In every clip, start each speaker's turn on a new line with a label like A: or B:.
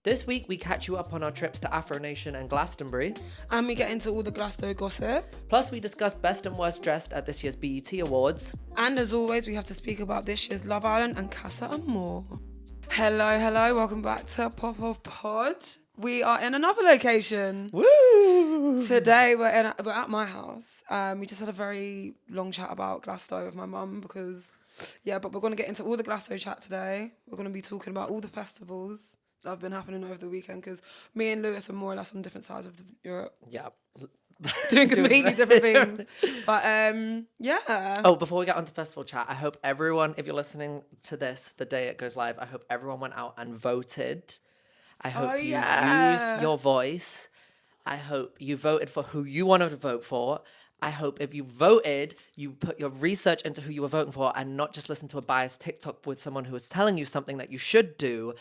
A: This week, we catch you up on our trips to Afro Nation and Glastonbury.
B: And we get into all the Glasto gossip.
A: Plus, we discuss best and worst dressed at this year's BET Awards.
B: And as always, we have to speak about this year's Love Island and Casa Amor. Hello, welcome back to Popoff Pod. We are in another location.
A: Woo!
B: Today, we're at my house. We just had a very long chat about Glasto with my mum because, but we're going to get into all the Glasto chat today. We're going to be talking about all the festivals that have been happening over the weekend because me and Lewys are more or less on different sides of Europe.
A: Yeah.
B: Doing completely different things. But,
A: Oh, before we get onto festival chat, I hope everyone, if you're listening to this the day it goes live, I hope everyone went out and voted. I hope you used your voice. I hope you voted for who you wanted to vote for. I hope if you voted, you put your research into who you were voting for and not just listen to a biased TikTok with someone who is telling you something that you should do.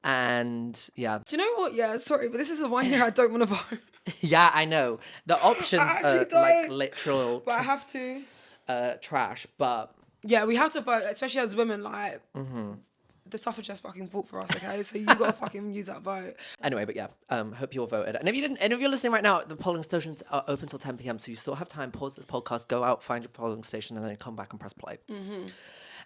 A: And yeah.
B: Do you know what? Yeah, sorry, but this is the one year I don't want to vote.
A: Yeah, I know. The options are like literal
B: but I have to.
A: Trash, but
B: yeah, we have to vote, especially as women. Like the suffragettes fucking fought for us, okay? So you gotta fucking use that vote.
A: Anyway, but yeah, hope you all voted. And if you didn't, and if you're listening right now, the polling stations are open till 10 p.m. So you still have time. Pause this podcast, go out, find your polling station, and then come back and press play.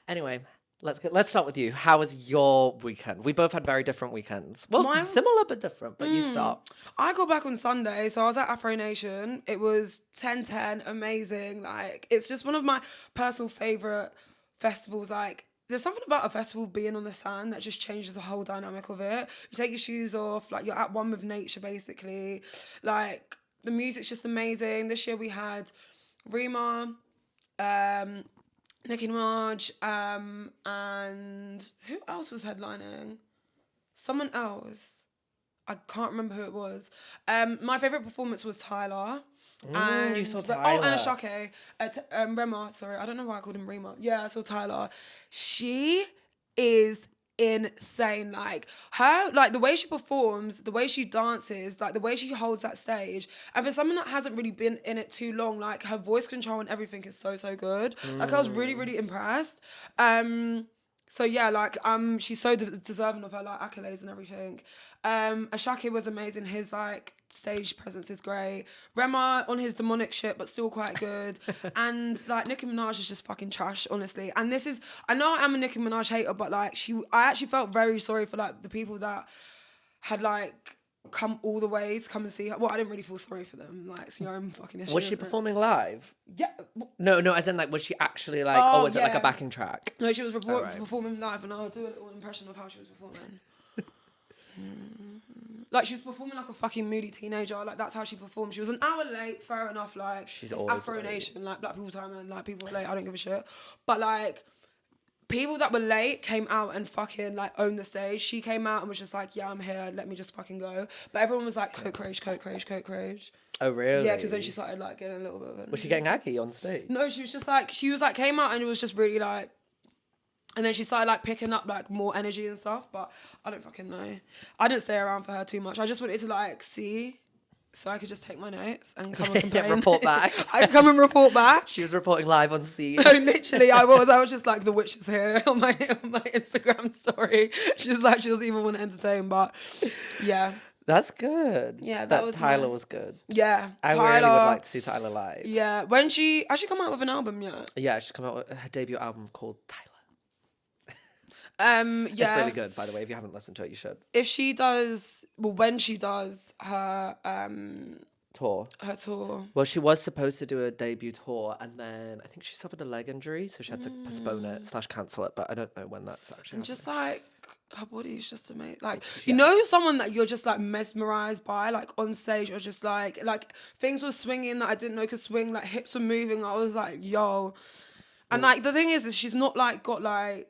A: Anyway. Let's start with you. How was your weekend? We both had very different weekends. Well, similar but different, but you start.
B: I got back on Sunday, so I was at Afro Nation. It was 10/10, amazing. Like, it's just one of my personal favourite festivals. Like, there's something about a festival being on the sand that just changes the whole dynamic of it. You take your shoes off, like, you're at one with nature, basically. Like, the music's just amazing. This year we had Rima, Nicki Minaj, and who else was headlining? Someone else. I can't remember who it was. My favourite performance was Tyler. And
A: you saw Tyler.
B: Oh, and Ashake. Rema, sorry. I don't know why I called him Rema. Yeah, I saw Tyler. She is insane. Like, her, like, the way she performs, the way she dances, like, the way she holds that stage. And for someone that hasn't really been in it too long, like, her voice control and everything is so good. Like, I was really, really impressed. So yeah, like, she's so deserving of her, like, accolades and everything. Ashake was amazing. His, like, stage presence is great. Rema on his demonic shit, but still quite good. And, like, Nicki Minaj is just fucking trash, honestly. And this is, I know I am a Nicki Minaj hater, but, like, I actually felt very sorry for, like, the people that had, like, come all the way to come and see her. Well, I didn't really feel sorry for them. Like, it's your own fucking issue.
A: Was she performing live?
B: Yeah.
A: No, as in, like, was she actually, like, was it, like, a backing track?
B: No, she was performing live, and I'll do a little impression of how she was performing. Like, she was performing like a fucking moody teenager. Like, that's how she performed. She was an hour late, fair enough. Like,
A: she's
B: it's
A: always
B: Afro
A: late.
B: Nation, like, black people time, and, like, people are late. I don't give a shit. But, like, people that were late came out and fucking, like, owned the stage. She came out and was just like, yeah, I'm here. Let me just fucking go. But everyone was like, coke rage.
A: Oh, really?
B: Yeah, because then she started, like, getting a little bit of it.
A: Was she getting aggy on stage?
B: No, she was like, came out and it was just really, like, and then she started, like, picking up, like, more energy and stuff, but I don't fucking know. I didn't stay around for her too much. I just wanted to, like, see so I could just take my notes and come and complain.
A: Report back.
B: I could come and report back.
A: She was reporting live on scene.
B: No, literally, I was just like, the witch is here on my Instagram story. She doesn't even want to entertain, but yeah.
A: That's good.
B: Yeah, that was
A: Tyler was good.
B: Yeah,
A: I really would like to see Tyler live.
B: Yeah, when she come out with an album yet?
A: Yeah, she's come out with her debut album called Tyler.
B: Yeah.
A: It's really good, by the way. If you haven't listened to it, you should.
B: If she does, when she does her
A: tour.
B: Her tour.
A: Well, she was supposed to do a debut tour, and then I think she suffered a leg injury, so she had to postpone it / cancel it. But I don't know when that's actually.
B: And just like her body's just amazing. Like, you know, someone that you're just like mesmerized by, like on stage, or just like things were swinging that I didn't know could swing. Like, hips were moving. I was like, yo. And like the thing is she's not like got like.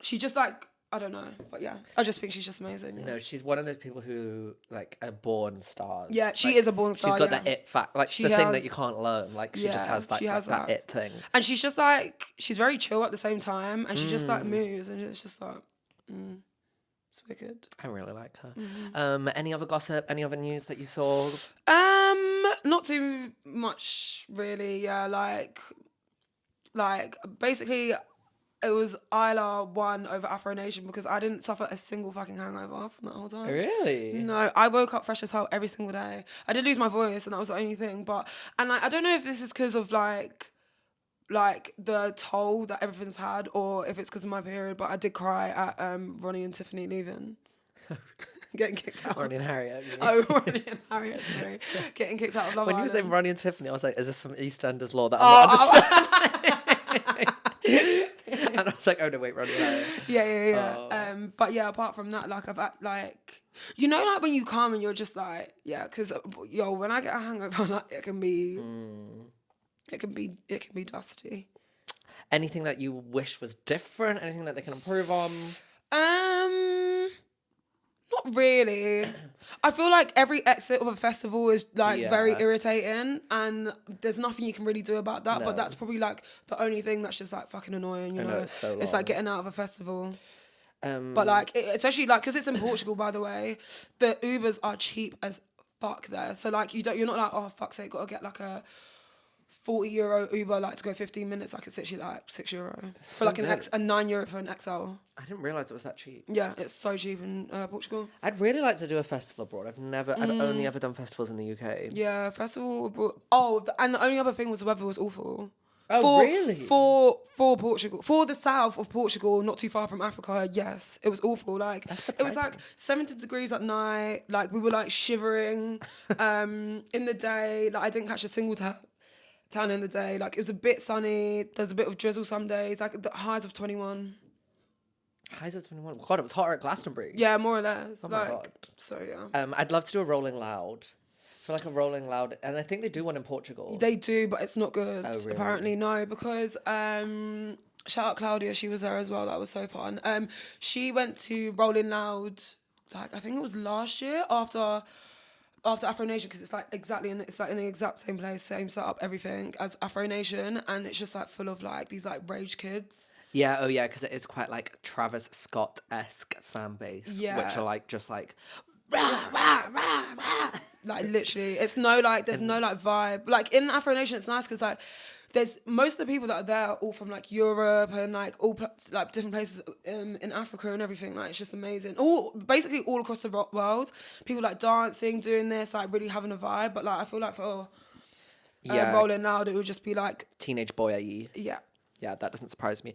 B: She just like, I don't know, but yeah, I just think she's just amazing. Yeah.
A: No, she's one of those people who like are born stars.
B: Yeah, she is a born star.
A: She's got that it fact, like the thing that you can't learn. Like she just has that it thing.
B: And she's just like, she's very chill at the same time, and she just like moves, and it's just like, it's wicked.
A: I really like her. Any other gossip? Any other news that you saw?
B: Not too much really. Yeah, like basically. it was Isla won over Afro Nation because I didn't suffer a single fucking hangover from that whole time.
A: Really?
B: No, I woke up fresh as hell every single day. I did lose my voice, and that was the only thing. And I don't know if this is because of like the toll that everything's had, or if it's because of my period. But I did cry at Ronnie and Tiffany leaving. Getting kicked out.
A: Ronnie and Harriet.
B: Oh, Ronnie and Harriet, sorry. Getting kicked out of Love
A: When
B: Island.
A: you were saying Ronnie and Tiffany, I was like, is this some EastEnders law that I'm not understanding? And I was like, oh no, wait, Ronnie and Harriet.
B: Yeah.
A: Oh.
B: But yeah, apart from that, like, like, you know, like when you come and you're just like, yeah, because, when I get a hangover, like, it can be dusty.
A: Anything that you wish was different? Anything that they can improve on?
B: Not really. I feel like every exit of a festival is like very irritating, and there's nothing you can really do about that. No. But that's probably like the only thing that's just like fucking annoying. You know,
A: it's so long.
B: It's like getting out of a festival. But like, especially like, because it's in Portugal, by the way, the Ubers are cheap as fuck there. So like, you're not like, oh fuck's sake, gotta get like a €40 Uber, like to go 15 minutes. Like, it's literally like €6 for like a €9 for an XL.
A: I didn't realise it was that cheap.
B: Yeah, it's so cheap in Portugal.
A: I'd really like to do a festival abroad. I've only ever done festivals in the UK.
B: Yeah, festival abroad. Oh, and the only other thing was the weather was awful.
A: Really?
B: For Portugal, for the south of Portugal, not too far from Africa, yes, it was awful. Like, it was like 70 degrees at night. Like, we were like shivering in the day. Like, I didn't catch a single tan in the day. Like, it was a bit sunny. There's a bit of drizzle some days. Like, the highs of 21.
A: Highs of 21. God, it was hotter at Glastonbury.
B: Yeah, more or less.
A: Oh my God.
B: So yeah.
A: I'd love to do a Rolling Loud. I feel like a Rolling Loud, and I think they do one in Portugal.
B: They do, but it's not good.
A: Oh, really?
B: Apparently, no, because shout out Claudia, she was there as well. That was so fun. She went to Rolling Loud, like I think it was last year after Afro Nation, because it's like exactly in the exact same place, same setup, everything as Afro Nation, and it's just like full of like these like rage kids.
A: Yeah, because it is quite like Travis Scott-esque fan base, which are like just like rah rah rah rah.
B: Like literally, there's no like vibe. Like in Afro Nation, it's nice because like there's most of the people that are there are all from like Europe and like all like different places in Africa and everything. Like, it's just amazing. Basically all across the world, people like dancing, doing this, like really having a vibe. But like I feel like for Rolling Loud, it would just be like
A: teenage boy.
B: Yeah,
A: that doesn't surprise me.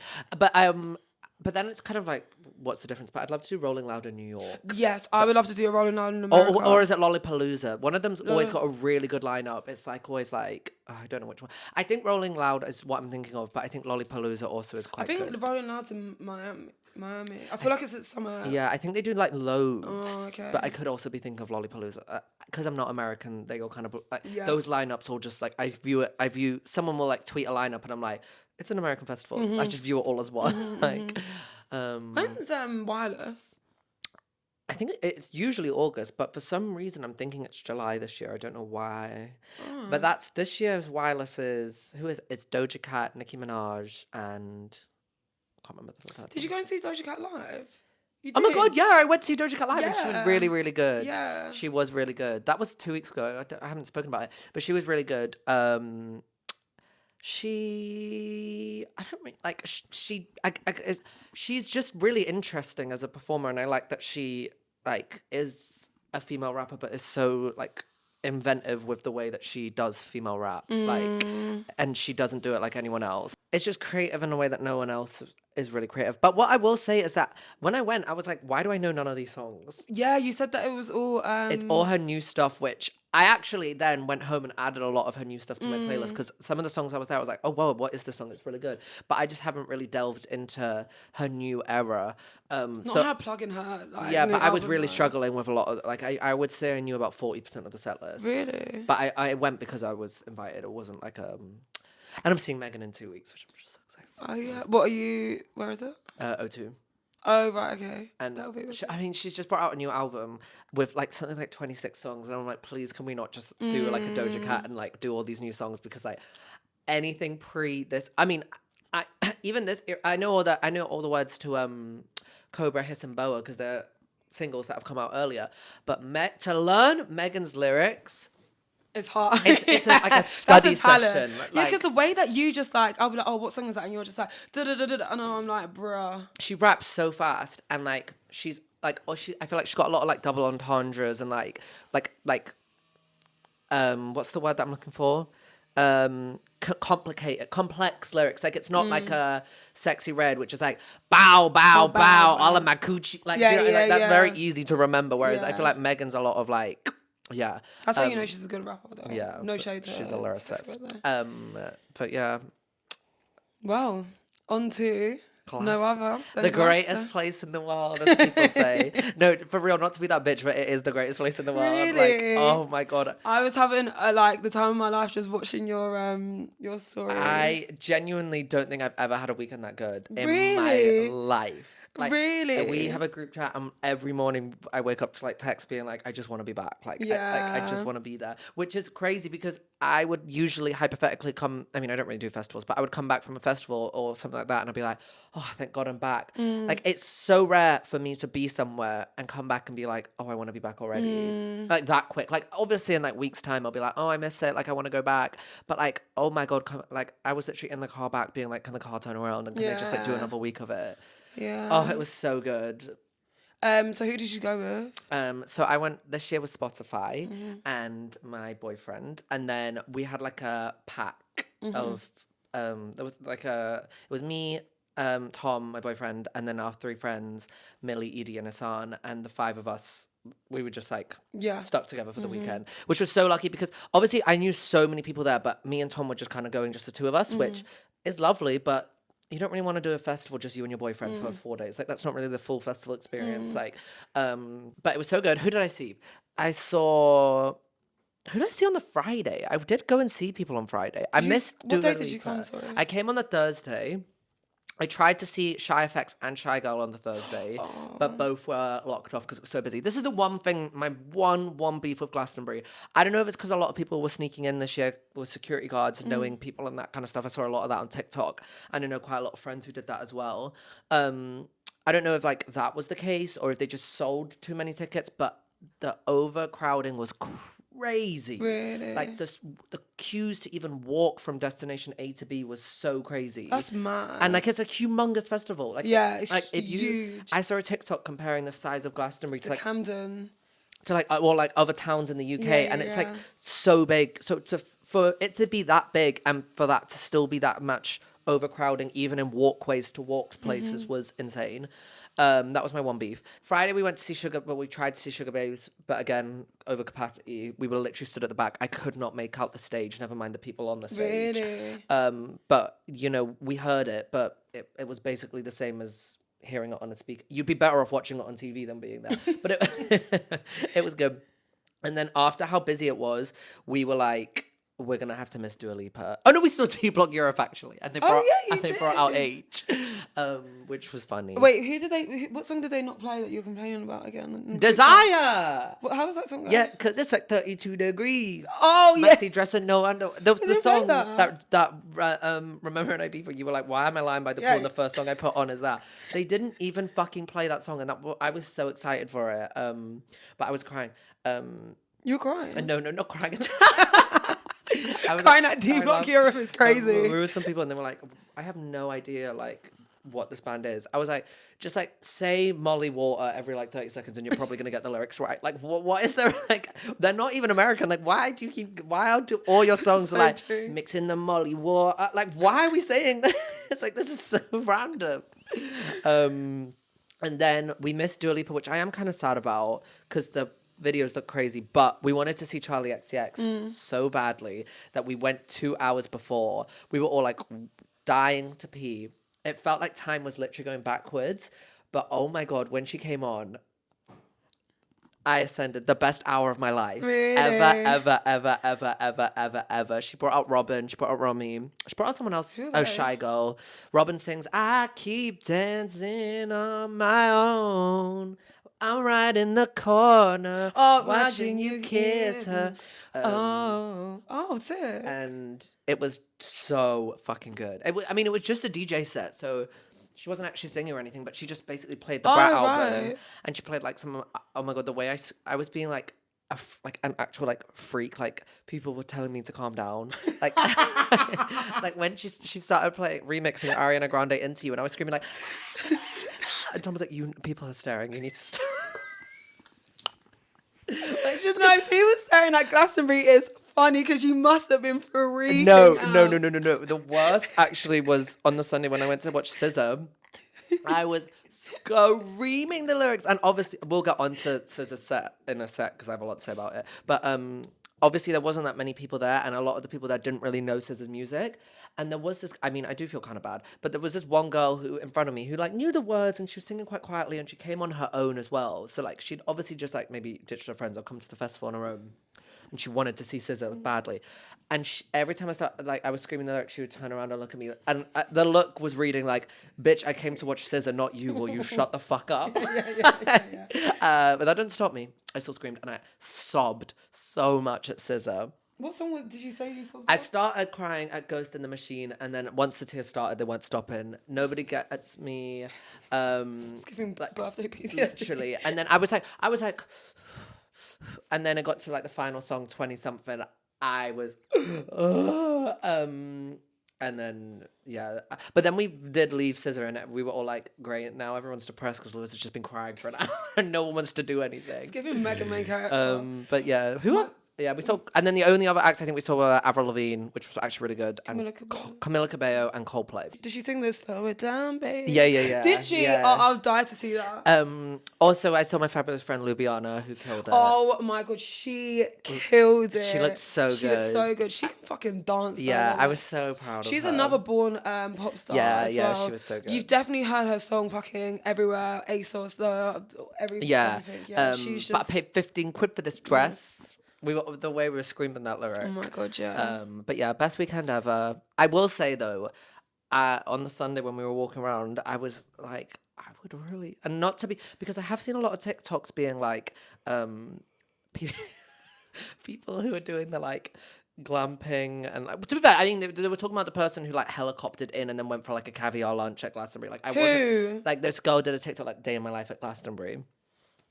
A: But then it's kind of like, what's the difference? But I'd love to do Rolling Loud in New York.
B: Yes, I would love to do a Rolling Loud in America.
A: Or is it Lollapalooza? One of them's always got a really good lineup. It's like always like, I don't know which one. I think Rolling Loud is what I'm thinking of, but I think Lollapalooza also is quite good.
B: I think Rolling Loud's in Miami. I feel like it's at summer.
A: Yeah, I think they do like loads.
B: Oh, okay.
A: But I could also be thinking of Lollapalooza. Because I'm not American, they all kind of, like, those lineups all just like, someone will like tweet a lineup and I'm like, it's an American festival. Mm-hmm. I just view it all as one.
B: When's Wireless?
A: I think it's usually August, but for some reason I'm thinking it's July this year. I don't know why. Oh. But that's this year's Wireless's. It's Doja Cat, Nicki Minaj, and I can't remember the third.
B: Did you go and see Doja Cat live?
A: Oh my God, yeah, I went to see Doja Cat live and she was really, really good.
B: Yeah.
A: She was really good. That was 2 weeks ago. I haven't spoken about it, but she was really good. She's just really interesting as a performer, and I like that she like is a female rapper but is so like inventive with the way that she does female rap, like, and she doesn't do it like anyone else. It's just creative in a way that no one else is really creative. But what I will say is that when I went, I was like, why do I know none of these songs?
B: Yeah, you said that it was all
A: it's all her new stuff, which I actually then went home and added a lot of her new stuff to my playlist, because some of the songs I was there, I was like, oh, whoa, what is this song? It's really good. But I just haven't really delved into her new era.
B: Not her plugging her. Like,
A: yeah, but I was really struggling with a lot of, like, I would say I knew about 40% of the set list.
B: Really?
A: But I went because I was invited. It wasn't like, and I'm seeing Megan in 2 weeks, which I'm just so excited for.
B: Oh, yeah. Where is it?
A: O2.
B: Oh, right, okay.
A: And she's just brought out a new album with like something like 26 songs, and I'm like, please, can we not just do like a Doja Cat and like do all these new songs? Because like anything pre this, I mean, I know all the words to Cobra, Hiss and Boa because they're singles that have come out earlier. But to learn Megan's lyrics,
B: It's hard.
A: It's like a study session.
B: Yeah, because the way that you just like, I'll be like, oh, what song is that? And you're just like, da-da-da-da-da. And I'm like, bruh.
A: She raps so fast, and like she's like, I feel like she's got a lot of like double entendres and like what's the word that I'm looking for? Complex lyrics. Like it's not like a Sexy Red, which is like bow, bow, bow, all of my coochie. Like, that's very easy to remember. Whereas I feel like Megan's a lot of like, yeah.
B: That's how you know she's a good rapper, though.
A: Yeah.
B: No shade to her.
A: She's a lyricist. But yeah.
B: Well, on to no other.
A: The greatest place in the world, as people say. No, for real, not to be that bitch, but it is the greatest place in the world.
B: Really?
A: Like, oh my God.
B: I was having the time of my life just watching your story.
A: I genuinely don't think I've ever had a weekend that good in my life. Like,
B: really?
A: We have a group chat, and every morning I wake up to like text being like, I just want to be back. Like, I just want to be there, which is crazy because I would usually hypothetically come. I mean, I don't really do festivals, but I would come back from a festival or something like that, and I'd be like, oh, thank God I'm back. Like, it's so rare for me to be somewhere and come back and be like, oh, I want to be back already. Like that quick. Like, obviously in like weeks time, I'll be like, oh, I miss it. Like, I want to go back. But like, oh my God, like I was literally in the car back being like, can the car turn around and can they just like do another week of it?
B: Yeah.
A: Oh, it was so good.
B: So who did you go with?
A: So I went this year with Spotify and my boyfriend, and then we had like a pack of there was like it was me, Tom, my boyfriend, and then our three friends, Millie, Edie, and Hassan, and the five of us. We were just like stuck together for the weekend, which was so lucky because obviously I knew so many people there, but me and Tom were just kind of going just the two of us, which is lovely, but you don't really want to do a festival just you and your boyfriend for 4 days. Like, that's not really the full festival experience. Like, but it was so good. Who did I see? Who did I see on the Friday? I did go and see people on Friday. I missed
B: What day did you come, sorry?
A: I came on the Thursday. I tried to see Shy FX and Shy Girl on the Thursday, but both were locked off because it was so busy. This is the one thing, my one beef with Glastonbury. I don't know if it's because a lot of people were sneaking in this year with security guards, knowing people and that kind of stuff. I saw a lot of that on TikTok, and I know quite a lot of friends who did that as well. I don't know if like that was the case or if they just sold too many tickets, but the overcrowding was crazy.
B: Really?
A: Like the queues to even walk from destination A to B was so crazy.
B: That's mad.
A: And like it's a humongous festival. Like
B: it's
A: like
B: huge.
A: I saw a TikTok comparing the size of Glastonbury to like
B: Camden,
A: to like other towns in the UK, and it's like so big. So for it to be that big and for that to still be that much overcrowding, even in walkways to walk places, was insane. That was my one beef. Friday we went to see we tried to see Sugar Babes, but again, over capacity. We were literally stood at the back. I could not make out the stage, never mind the people on the stage.
B: Really?
A: But, you know, we heard it, but it was basically the same as hearing it on a speaker. You'd be better off watching it on TV than being there. But it was good. And then after how busy it was, we were like, we're gonna have to miss Dua Lipa. Oh no, we saw T Block Europe actually, and they brought out H, which was funny.
B: Wait, what song did they not play that you're complaining about again?
A: Desire.
B: How does that song go?
A: Yeah, because it's like 32 degrees.
B: Oh yeah.
A: Maxi dressing no under. There was the song that Remember an IP for you were like, why am I lying by the pool? And the first song I put on is that. They didn't even fucking play that song, and I was so excited for it. But I was crying.
B: You're crying?
A: No, not crying.
B: Crying at D Block Europe is crazy.
A: We were with some people and they were like, I have no idea like what this band is. I was like, just like say Molly Water every like 30 seconds and you're probably gonna get the lyrics right. Like what is there, like they're not even American. Like why do all your songs so like true. Mixing the Molly Water? Like why are we saying that? It's like this is so random. And then we missed Dua Lipa, which I am kind of sad about because the videos look crazy, but we wanted to see Charlie XCX so badly that we went 2 hours before. We were all like dying to pee. It felt like time was literally going backwards, but oh my God, when she came on, I ascended the best hour of my life.
B: Really?
A: Ever. She brought out Robin, she brought out Romy, she brought out someone else, Shy Girl. Robin sings, I keep dancing on my own. I'm right in the corner, watching you kiss her.
B: That's it.
A: And it was so fucking good. It was just a DJ set, so she wasn't actually singing or anything, but she just basically played the Brat album. And she played like some, oh my God, the way I was being like like an actual like freak. Like people were telling me to calm down. Like like when she started remixing Ariana Grande Into You, and I was screaming like, and Tom was like, "You people are staring. You need to stop."
B: Like, just no, people staring at Glastonbury is funny because you must have been freaking
A: No.
B: out.
A: The worst actually was on the Sunday when I went to watch SZA. I was screaming the lyrics, and obviously we'll get onto SZA's set in a sec because I have a lot to say about it. But obviously there wasn't that many people there, and a lot of the people there didn't really know SZA's music. And there was this, I mean, I do feel kind of bad, but there was this one girl who in front of me who like knew the words, and she was singing quite quietly, and she came on her own as well. So like she'd obviously just like maybe ditched her friends or come to the festival on her own. And she wanted to see SZA badly, and every time I was screaming the lyrics, she would turn around and look at me, and the look was reading like, "Bitch, I came to watch SZA, not you. Will you shut the fuck up?" But that didn't stop me. I still screamed, and I sobbed so much at SZA.
B: What song did you say you saw?
A: I started crying at Ghost in the Machine, and then once the tears started, they weren't stopping. Nobody Gets Me.
B: It's giving like birthday PTSD.
A: Literally, and then I was like. And then it got to like the final song, 20 something. I was, and then but then we did leave SZA, and we were all like, great. Now everyone's depressed because Lewys has just been crying for an hour, and no one wants to do anything.
B: It's giving Mega main character.
A: But yeah, we saw, and then the only other acts I think we saw were Avril Lavigne, which was actually really good, and Camila Cabello and Coldplay.
B: Did she sing this "Slow It Down, Baby"?
A: Yeah.
B: Did she?
A: Yeah.
B: Oh, I was dying to see that.
A: Also, I saw my fabulous friend Ljubljana, who killed it.
B: Oh my god, she killed it.
A: She looked so good.
B: She looked so good. She can fucking dance.
A: Yeah,
B: though.
A: I was so proud of her.
B: She's another born pop star.
A: Yeah,
B: well.
A: she was so good.
B: You've definitely heard her song "Fucking Everywhere," ASOS, everything.
A: Yeah,
B: she's just.
A: But I paid 15 quid for this dress. The way we were screaming that lyric.
B: Oh my god, yeah.
A: But yeah, best weekend ever. I will say though, on the Sunday when we were walking around, I was like, I would really, and not to be, because I have seen a lot of TikToks being like, people who are doing the like glamping, and like, to be fair, I think they were talking about the person who like helicoptered in and then went for like a caviar lunch at Glastonbury. Like wasn't like, this girl did a TikTok like day in my life at Glastonbury.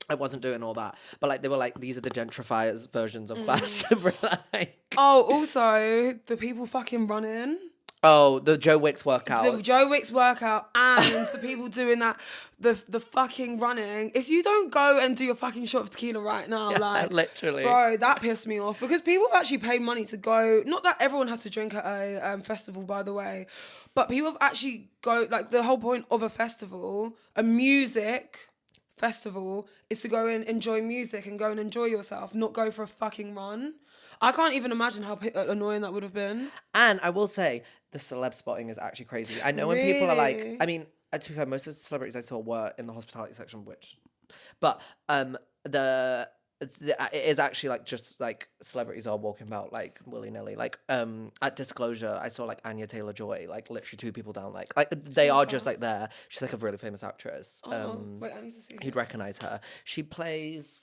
A: I wasn't doing all that, but like they were like, these are the gentrifiers versions of Glastonbury. Like,
B: oh, also the people fucking running.
A: Oh, the Joe Wicks workout.
B: The Joe Wicks workout, and the people doing that, the fucking running. If you don't go and do your fucking shot of tequila right now, like
A: literally,
B: bro, that pissed me off, because people have actually paid money to go. Not that everyone has to drink at a festival, by the way, but people have actually go, like, the whole point of a festival, a music festival, is to go and enjoy music and go and enjoy yourself, not go for a fucking run. I can't even imagine how annoying that would have been. And
A: I will say, the celeb spotting is actually crazy. I know when people are like, I mean, to be fair, most of the celebrities I saw were in the hospitality section, but it is actually like just like celebrities are walking about like willy-nilly. Like at Disclosure, I saw like Anya Taylor-Joy, like literally 2 people down, like they are just like there. She's like a really famous actress.
B: Wait, I need to see her.
A: You'd recognize her. She plays.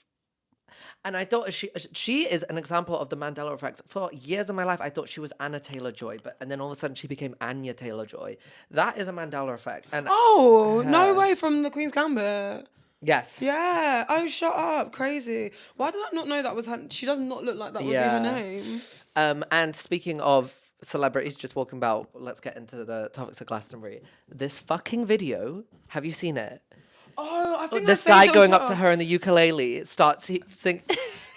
A: And I thought she is an example of the Mandela effect. For years of my life, I thought she was Anna Taylor-Joy, and then all of a sudden she became Anya Taylor-Joy. That is a Mandela effect. And
B: no way, from The Queen's Gambit.
A: Yes.
B: Yeah. Oh, shut up. Crazy. Why did I not know that was her? She does not look like that would be her name.
A: And speaking of celebrities just walking about, let's get into the topics of Glastonbury. This fucking video, have you seen it?
B: Oh, I think
A: this guy going up to her in the ukulele starts sing.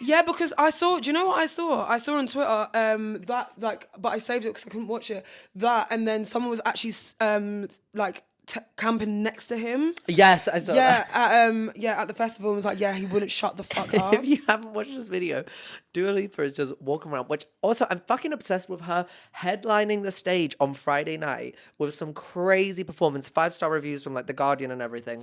B: Yeah, because I saw. Do you know what I saw? I saw on Twitter that, like, but I saved it because I couldn't watch it. That, and then someone was actually like camping next to him.
A: Yes, I saw that.
B: At the festival, and was like, yeah, he wouldn't shut the fuck up.
A: If you haven't watched this video, Dua Lipa is just walking around. Which also, I'm fucking obsessed with her headlining the stage on Friday night with some crazy performance, 5-star reviews from like The Guardian and everything.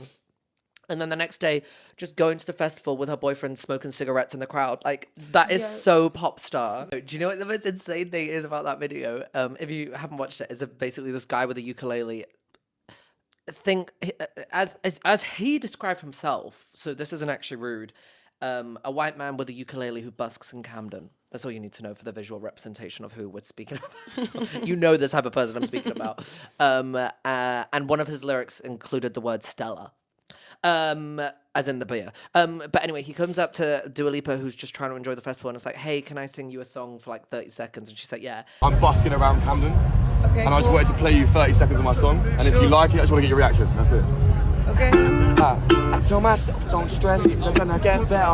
A: And then the next day, just going to the festival with her boyfriend, smoking cigarettes in the crowd. Like, that is so pop star. Do you know what the most insane thing is about that video? If you haven't watched it, it's basically this guy with a ukulele. As he described himself, so this isn't actually rude, a white man with a ukulele who busks in Camden. That's all you need to know for the visual representation of who we're speaking about. You know the type of person I'm speaking about. And one of his lyrics included the word Stella. As in the beer. But anyway, he comes up to Dua Lipa, who's just trying to enjoy the festival, and it's like, hey, can I sing you a song for like 30 seconds? And she's like, yeah.
C: I'm busking around Camden,
B: Okay,
C: and I just wanted to play you 30 seconds of my song, and if you like it, I just want to get your reaction. That's it.
B: Okay.
C: I tell myself, don't stress, things are gonna get better.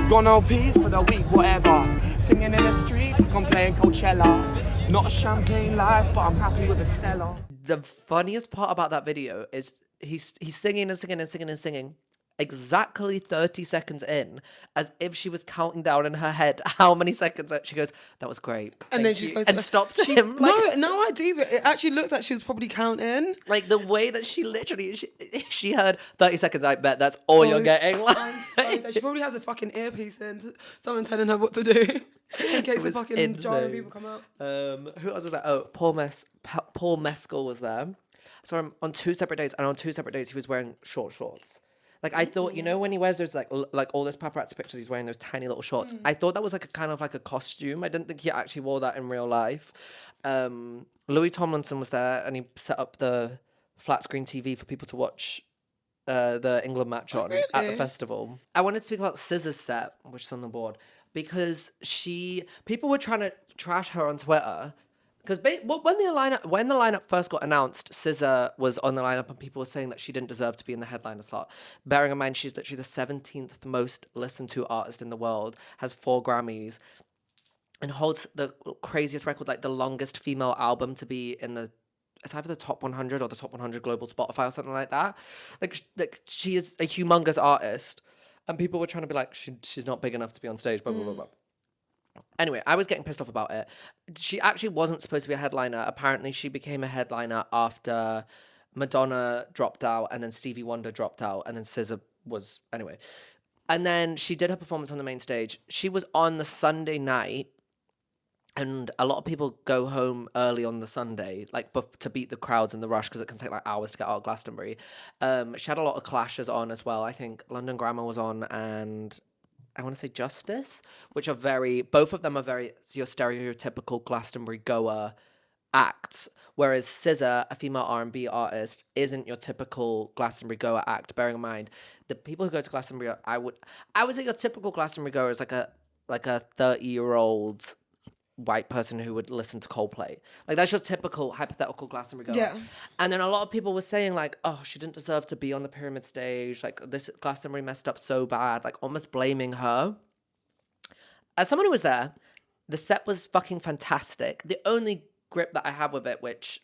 C: Got no peace for the week, whatever. Singing in the street, I'm playing Coachella. Not a champagne life, but I'm happy with the Stella.
A: The funniest part about that video is he's singing and singing and singing and singing exactly 30 seconds in, as if she was counting down in her head how many seconds. She goes, that was great.
B: And then she goes
A: and stops him. Like,
B: no idea. It actually looks like she was probably counting.
A: Like the way that she literally, she heard 30 seconds, I bet that's all you're getting. Like,
B: She probably has a fucking earpiece in, someone telling her what to do in case the fucking giant people come out.
A: Who else was there? Oh, Paul Mescal was there. So I'm on 2 separate days, and on 2 separate days he was wearing short shorts. Like I thought, you know, when he wears those like all those paparazzi pictures, he's wearing those tiny little shorts. I thought that was like a kind of like a costume. I didn't think he actually wore that in real life. Louis Tomlinson was there, and he set up the flat screen TV for people to watch the England match on at the festival. I wanted to speak about SZA's set, which is on the board, because people were trying to trash her on Twitter. Because when the lineup first got announced, SZA was on the lineup, and people were saying that she didn't deserve to be in the headliner slot. Bearing in mind, she's literally the 17th most listened to artist in the world, has 4 Grammys, and holds the craziest record, like the longest female album to be in it's either the top 100 or the top 100 global Spotify or something like that. Like she is a humongous artist, and people were trying to be like, she's not big enough to be on stage, blah, blah, blah, blah. Anyway, I was getting pissed off about it. She actually wasn't supposed to be a headliner. Apparently, she became a headliner after Madonna dropped out, and then Stevie Wonder dropped out, and then SZA was... Anyway. And then she did her performance on the main stage. She was on the Sunday night, and a lot of people go home early on the Sunday, like to beat the crowds and the rush, because it can take like hours to get out of Glastonbury. She had a lot of clashes on as well. I think London Grammar was on, and... I want to say Justice, which are both of them are very your stereotypical Glastonbury goer acts, whereas SZA, a female R&B artist, isn't your typical Glastonbury goer act. Bearing in mind, the people who go to Glastonbury, I would say your typical Glastonbury goer is like a 30-year-old white person who would listen to Coldplay. Like that's your typical hypothetical Glastonbury goer. Yeah. And then a lot of people were saying like, oh, she didn't deserve to be on the pyramid stage. Like this Glastonbury messed up so bad, like almost blaming her. As someone who was there, the set was fucking fantastic. The only grip that I have with it, which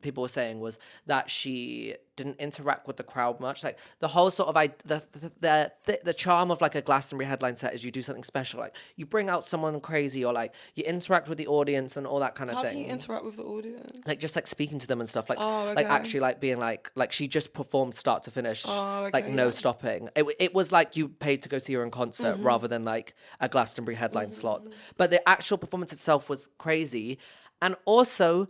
A: people were saying, was that she didn't interact with the crowd much. Like the whole sort of the charm of like a Glastonbury headline set is you do something special, like you bring out someone crazy, or like you interact with the audience and all that kind of thing.
B: How do you interact with the audience?
A: Like just like speaking to them and stuff. Like like actually like being like she just performed start to finish, like no stopping. It was like you paid to go see her in concert rather than like a Glastonbury headline slot. But the actual performance itself was crazy, and also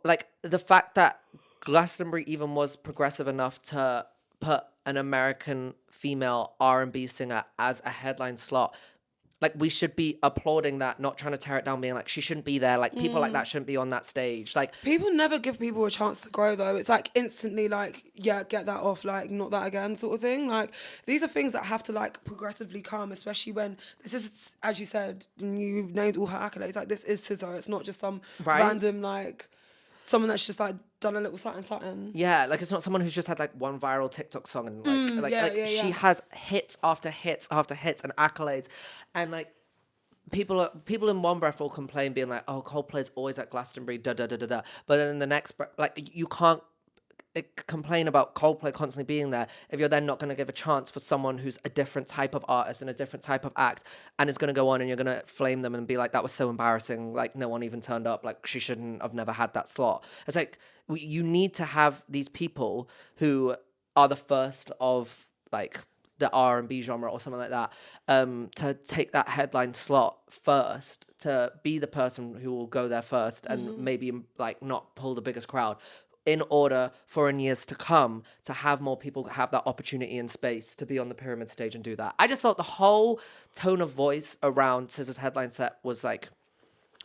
A: like the fact that Glastonbury even was progressive enough to put an American female R&B singer as a headline slot. Like we should be applauding that, not trying to tear it down, being like she shouldn't be there. Like people like that shouldn't be on that stage. Like
B: people never give people a chance to grow though. It's like instantly like, yeah, get that off, like not that again sort of thing. Like these are things that have to like progressively come, especially when this is, as you said, you named all her accolades. Like this is SZA. It's not just some random like someone that's just like done a little something.
A: Yeah, like it's not someone who's just had like one viral TikTok song and she has hits after hits after hits and accolades, and like people in one breath will complain, being like, "Oh, Coldplay's always at Glastonbury, da da da da da," but then in the next breath, like you can't complain about Coldplay constantly being there if you're then not going to give a chance for someone who's a different type of artist and a different type of act, and is going to go on and you're going to flame them and be like, that was so embarrassing, like no one even turned up, like she shouldn't have never had that slot. It's like you need to have these people who are the first of like the R&B genre or something like that, to take that headline slot first, to be the person who will go there first and maybe like not pull the biggest crowd, in order for in years to come to have more people have that opportunity and space to be on the pyramid stage and do that. I just felt the whole tone of voice around SZA's headline set was like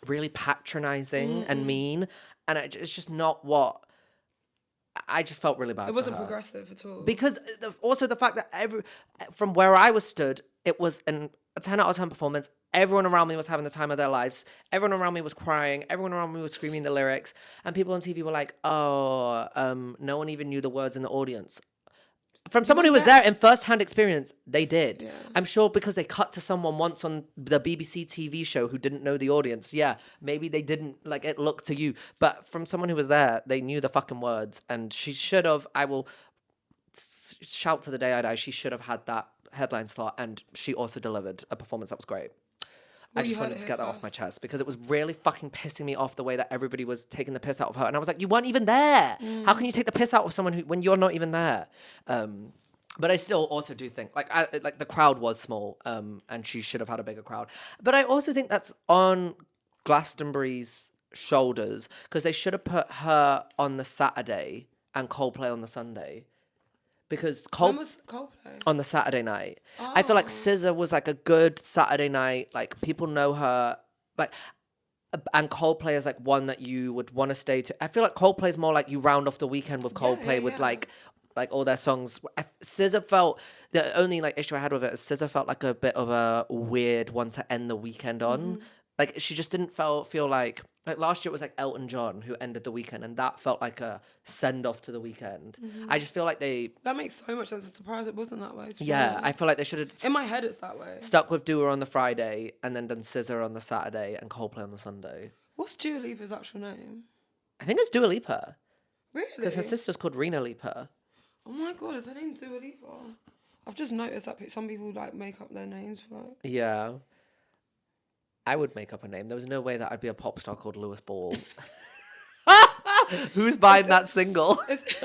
A: really patronizing and mean, and it's just not what I just felt really bad.
B: It wasn't
A: for her.
B: progressive at all.
A: Because also the fact that from where I was stood, it was a 10 out of 10 performance. Everyone around me was having the time of their lives. Everyone around me was crying. Everyone around me was screaming the lyrics. And people on TV were like, no one even knew the words in the audience. From someone who was there in first-hand experience, they did. Yeah. I'm sure because they cut to someone once on the BBC TV show who didn't know the audience. Yeah, maybe they didn't, like, it looked to you. But from someone who was there, they knew the fucking words. And she should have, I will shout to the day I die, she should have had that headline slot. And she also delivered a performance that was great. I just wanted to get that off my chest because it was really fucking pissing me off the way that everybody was taking the piss out of her. And I was like, you weren't even there. How can you take the piss out of someone when you're not even there? But I still also do think, like the crowd was small and she should have had a bigger crowd. But I also think that's on Glastonbury's shoulders because they should have put her on the Saturday and Coldplay on the Sunday. Because
B: when was Coldplay?
A: On the Saturday night. Oh. I feel like SZA was like a good Saturday night. Like people know her. Like, and Coldplay is like one that you would want to stay to. I feel like Coldplay is more like you round off the weekend with Coldplay with like all their songs. SZA felt, the only like issue I had with it is SZA felt like a bit of a weird one to end the weekend on. Mm-hmm. Like she just didn't feel like last year it was like Elton John who ended the weekend and that felt like a send off to the weekend. Mm-hmm. I just feel like that
B: makes so much sense. I'm surprised it wasn't that way.
A: Yeah, I feel like they should have
B: in my head it's that way.
A: Stuck with Dua on the Friday and then done SZA on the Saturday and Coldplay on the Sunday.
B: What's Dua Lipa's actual name?
A: I think it's Dua Lipa.
B: Really?
A: Because her sister's called Rina Lipa.
B: Oh my god, is her name Dua Lipa? I've just noticed that some people like make up their names for like.
A: Yeah. I would make up a name. There was no way that I'd be a pop star called Lewis Ball. Who's buying that single?
B: It's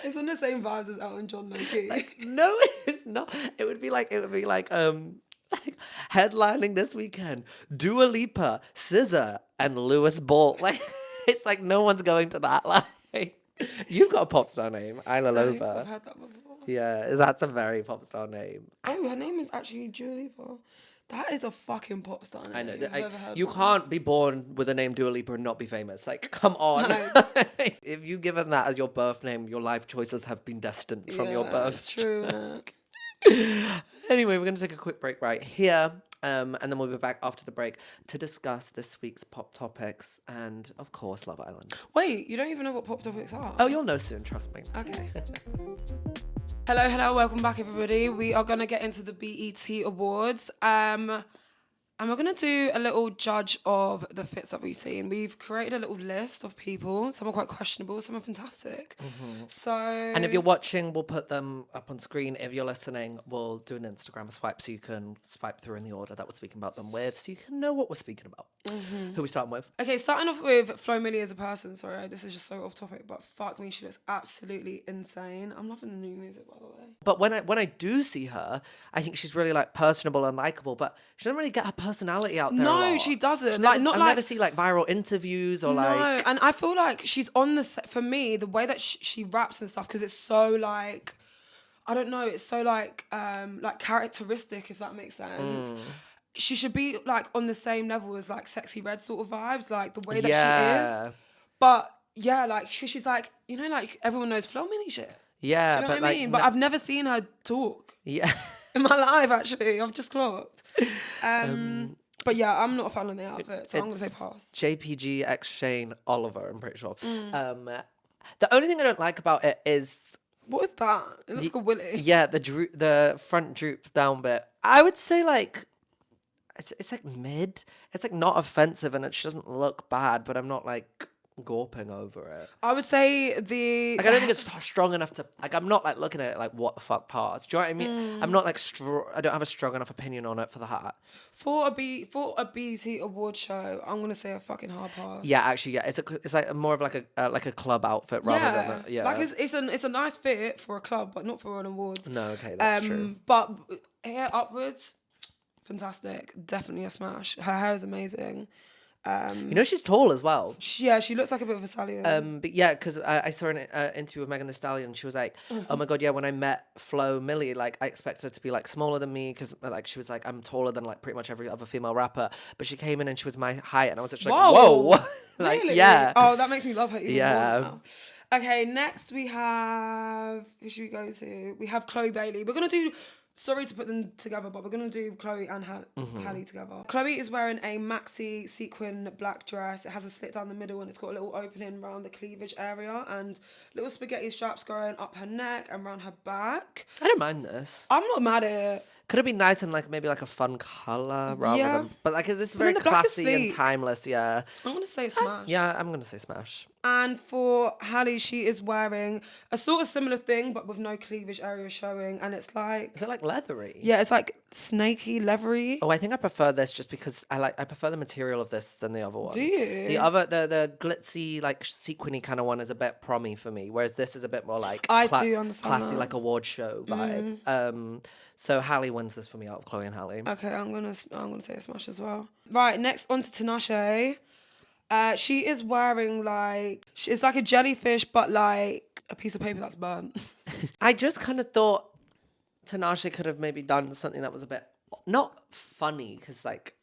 B: in the same vibes as Elton John, low-key.
A: No, it's not. It would be like headlining this weekend. Dua Lipa, SZA, and Lewis Ball. Like it's like no one's going to that. Like you've got a pop star name, Isla.
B: I've heard that before.
A: Yeah, that's a very pop star name.
B: Oh, her name is actually Dua Lipa. That is a fucking pop star name.
A: I know. You can't be born with a name Dua Lipa and not be famous. Like, come on. No. If you've given that as your birth name, your life choices have been destined from your birth.
B: That's true.
A: Anyway, we're going to take a quick break right here. And then we'll be back after the break to discuss this week's pop topics and, of course, Love Island.
B: Wait, you don't even know what pop topics are?
A: Oh, you'll know soon, trust me.
B: Okay. Hello, welcome back, everybody. We are going to get into the BET Awards. And we're going to do a little judge of the fits that we've seen. We've created a little list of people. Some are quite questionable, some are fantastic. Mm-hmm. So...
A: And if you're watching, we'll put them up on screen. If you're listening, we'll do an Instagram swipe so you can swipe through in the order that we're speaking about them with so you can know what we're speaking about. Mm-hmm. Who are we starting with?
B: Okay, starting off with Flo Milli as a person. Sorry, this is just so off topic, but fuck me, she looks absolutely insane. I'm loving the new music, by the way.
A: But when I do see her, I think she's really like personable and likable, but she doesn't really get her personality out there.
B: No, she doesn't.
A: I never see like viral interviews or like.
B: No, and I feel like she's on the set for me. The way that she raps and stuff, because it's so like, I don't know, it's so like characteristic, if that makes sense. She should be like on the same level as like Sexy Red sort of vibes, like the way that she is. But yeah, like she's like, you know, like everyone knows Flo Milli shit.
A: Yeah,
B: do you know what I mean? But I've never seen her talk.
A: Yeah.
B: In my life, actually. I've just clocked. But yeah, I'm not a fan of the outfit, so I'm going to say pass.
A: JPG X Shane Oliver, I'm pretty sure. The only thing I don't like about it is...
B: What is that? It looks like a willy.
A: Yeah, the front droop down bit. I would say like... It's like mid. It's like not offensive and it doesn't look bad, but I'm not like... gawping over it.
B: I would say I
A: don't think it's strong enough to like. I'm not like looking at it like what the fuck parts. Do you know what I mean? I'm not like I don't have a strong enough opinion on it for the hat.
B: For a BET award show, I'm gonna say a fucking hard pass.
A: Yeah, actually, yeah. It's like more of like a club outfit rather than
B: like it's a nice fit for a club, but not for an awards.
A: No, okay, that's true.
B: But hair upwards, fantastic. Definitely a smash. Her hair is amazing.
A: You know she's tall as well.
B: She looks like a bit of a stallion. But
A: yeah, because I saw an interview with Megan Thee Stallion. She was like, "Oh my god, yeah." When I met Flo Milli, like I expected her to be like smaller than me because like she was like, "I'm taller than like pretty much every other female rapper." But she came in and she was my height, and I was actually like, "Whoa!" Like,
B: really?
A: Yeah.
B: Oh, that makes me love her even more Okay, next we have, who should we go to? We have Chloe Bailey. We're going to do, sorry to put them together, but we're going to do Chloe and Halle together. Chloe is wearing a maxi sequin black dress. It has a slit down the middle and it's got a little opening around the cleavage area and little spaghetti straps going up her neck and around her back.
A: I don't mind this.
B: I'm not mad at it.
A: Could it be nice and like maybe like a fun colour rather than, but like this is very
B: the black is
A: classy and
B: sleek.
A: timeless, yeah.
B: I'm going to say smash.
A: Yeah, I'm going to say smash.
B: And for Halle, she is wearing a sort of similar thing, but with no cleavage area showing. And it's like...
A: Is it like leathery?
B: Yeah, it's like snaky, leathery.
A: Oh, I think I prefer this just because I prefer the material of this than the other one.
B: Do you?
A: The other, the glitzy, like sequiny kind of one is a bit prommy for me, whereas this is a bit more like
B: I do understand
A: classy,
B: that.
A: like award show vibe. So Halle wins this for me out of Chloe and Halle.
B: Okay, I'm gonna say a smash as well. Right, next on to Tinashe. She is wearing it's like a jellyfish, but like a piece of paper that's burnt.
A: I just kind of thought Tinashe could have maybe done something that was a bit not funny because like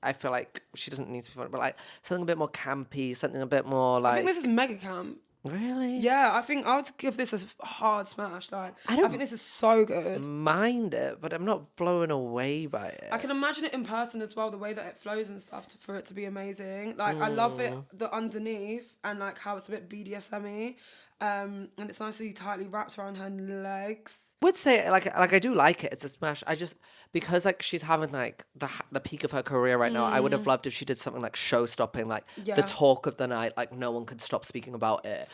A: I feel like she doesn't need to be funny, but like something a bit more campy, something a bit more like.
B: I think this is mega camp.
A: Really?
B: Yeah, I think I would give this a hard smash. Like, I think this is so good.
A: Mind it, but I'm not blown away by it.
B: I can imagine it in person as well, the way that it flows and stuff, for it to be amazing. Like, I love it, the underneath, and like how it's a bit BDSM-y. And it's nicely tightly wrapped around her legs.
A: Would say like I do like it. It's a smash. I just because like she's having like the peak of her career right now. I would have loved if she did something like show stopping, like the talk of the night. Like no one could stop speaking about it.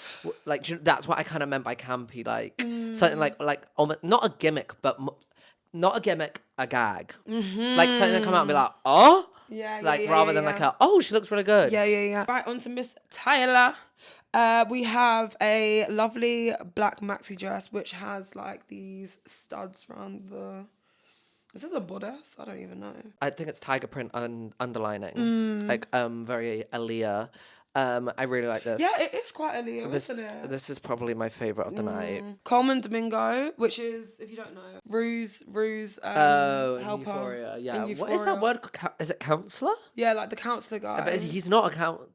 A: Like that's what I kind of meant by campy. Like something like almost, not a gimmick, but not a gimmick, a gag. Like something that come out and be like, oh. Rather than like she looks really good.
B: Yeah. Right, on to Miss Tyler. We have a lovely black maxi dress which has like these studs around the... Is this a bodice? I don't even know.
A: I think it's tiger print underlining. Like very Aaliyah. I really like this.
B: Yeah, it is quite Aaliyah, isn't it?
A: This is probably my favourite of the night.
B: Coleman Domingo, which is, if you don't know, Rue's
A: helper.
B: Euphoria.
A: Yeah.
B: In
A: What is that word? Is it counsellor?
B: Yeah, like the counsellor guy.
A: But he's not a counsellor.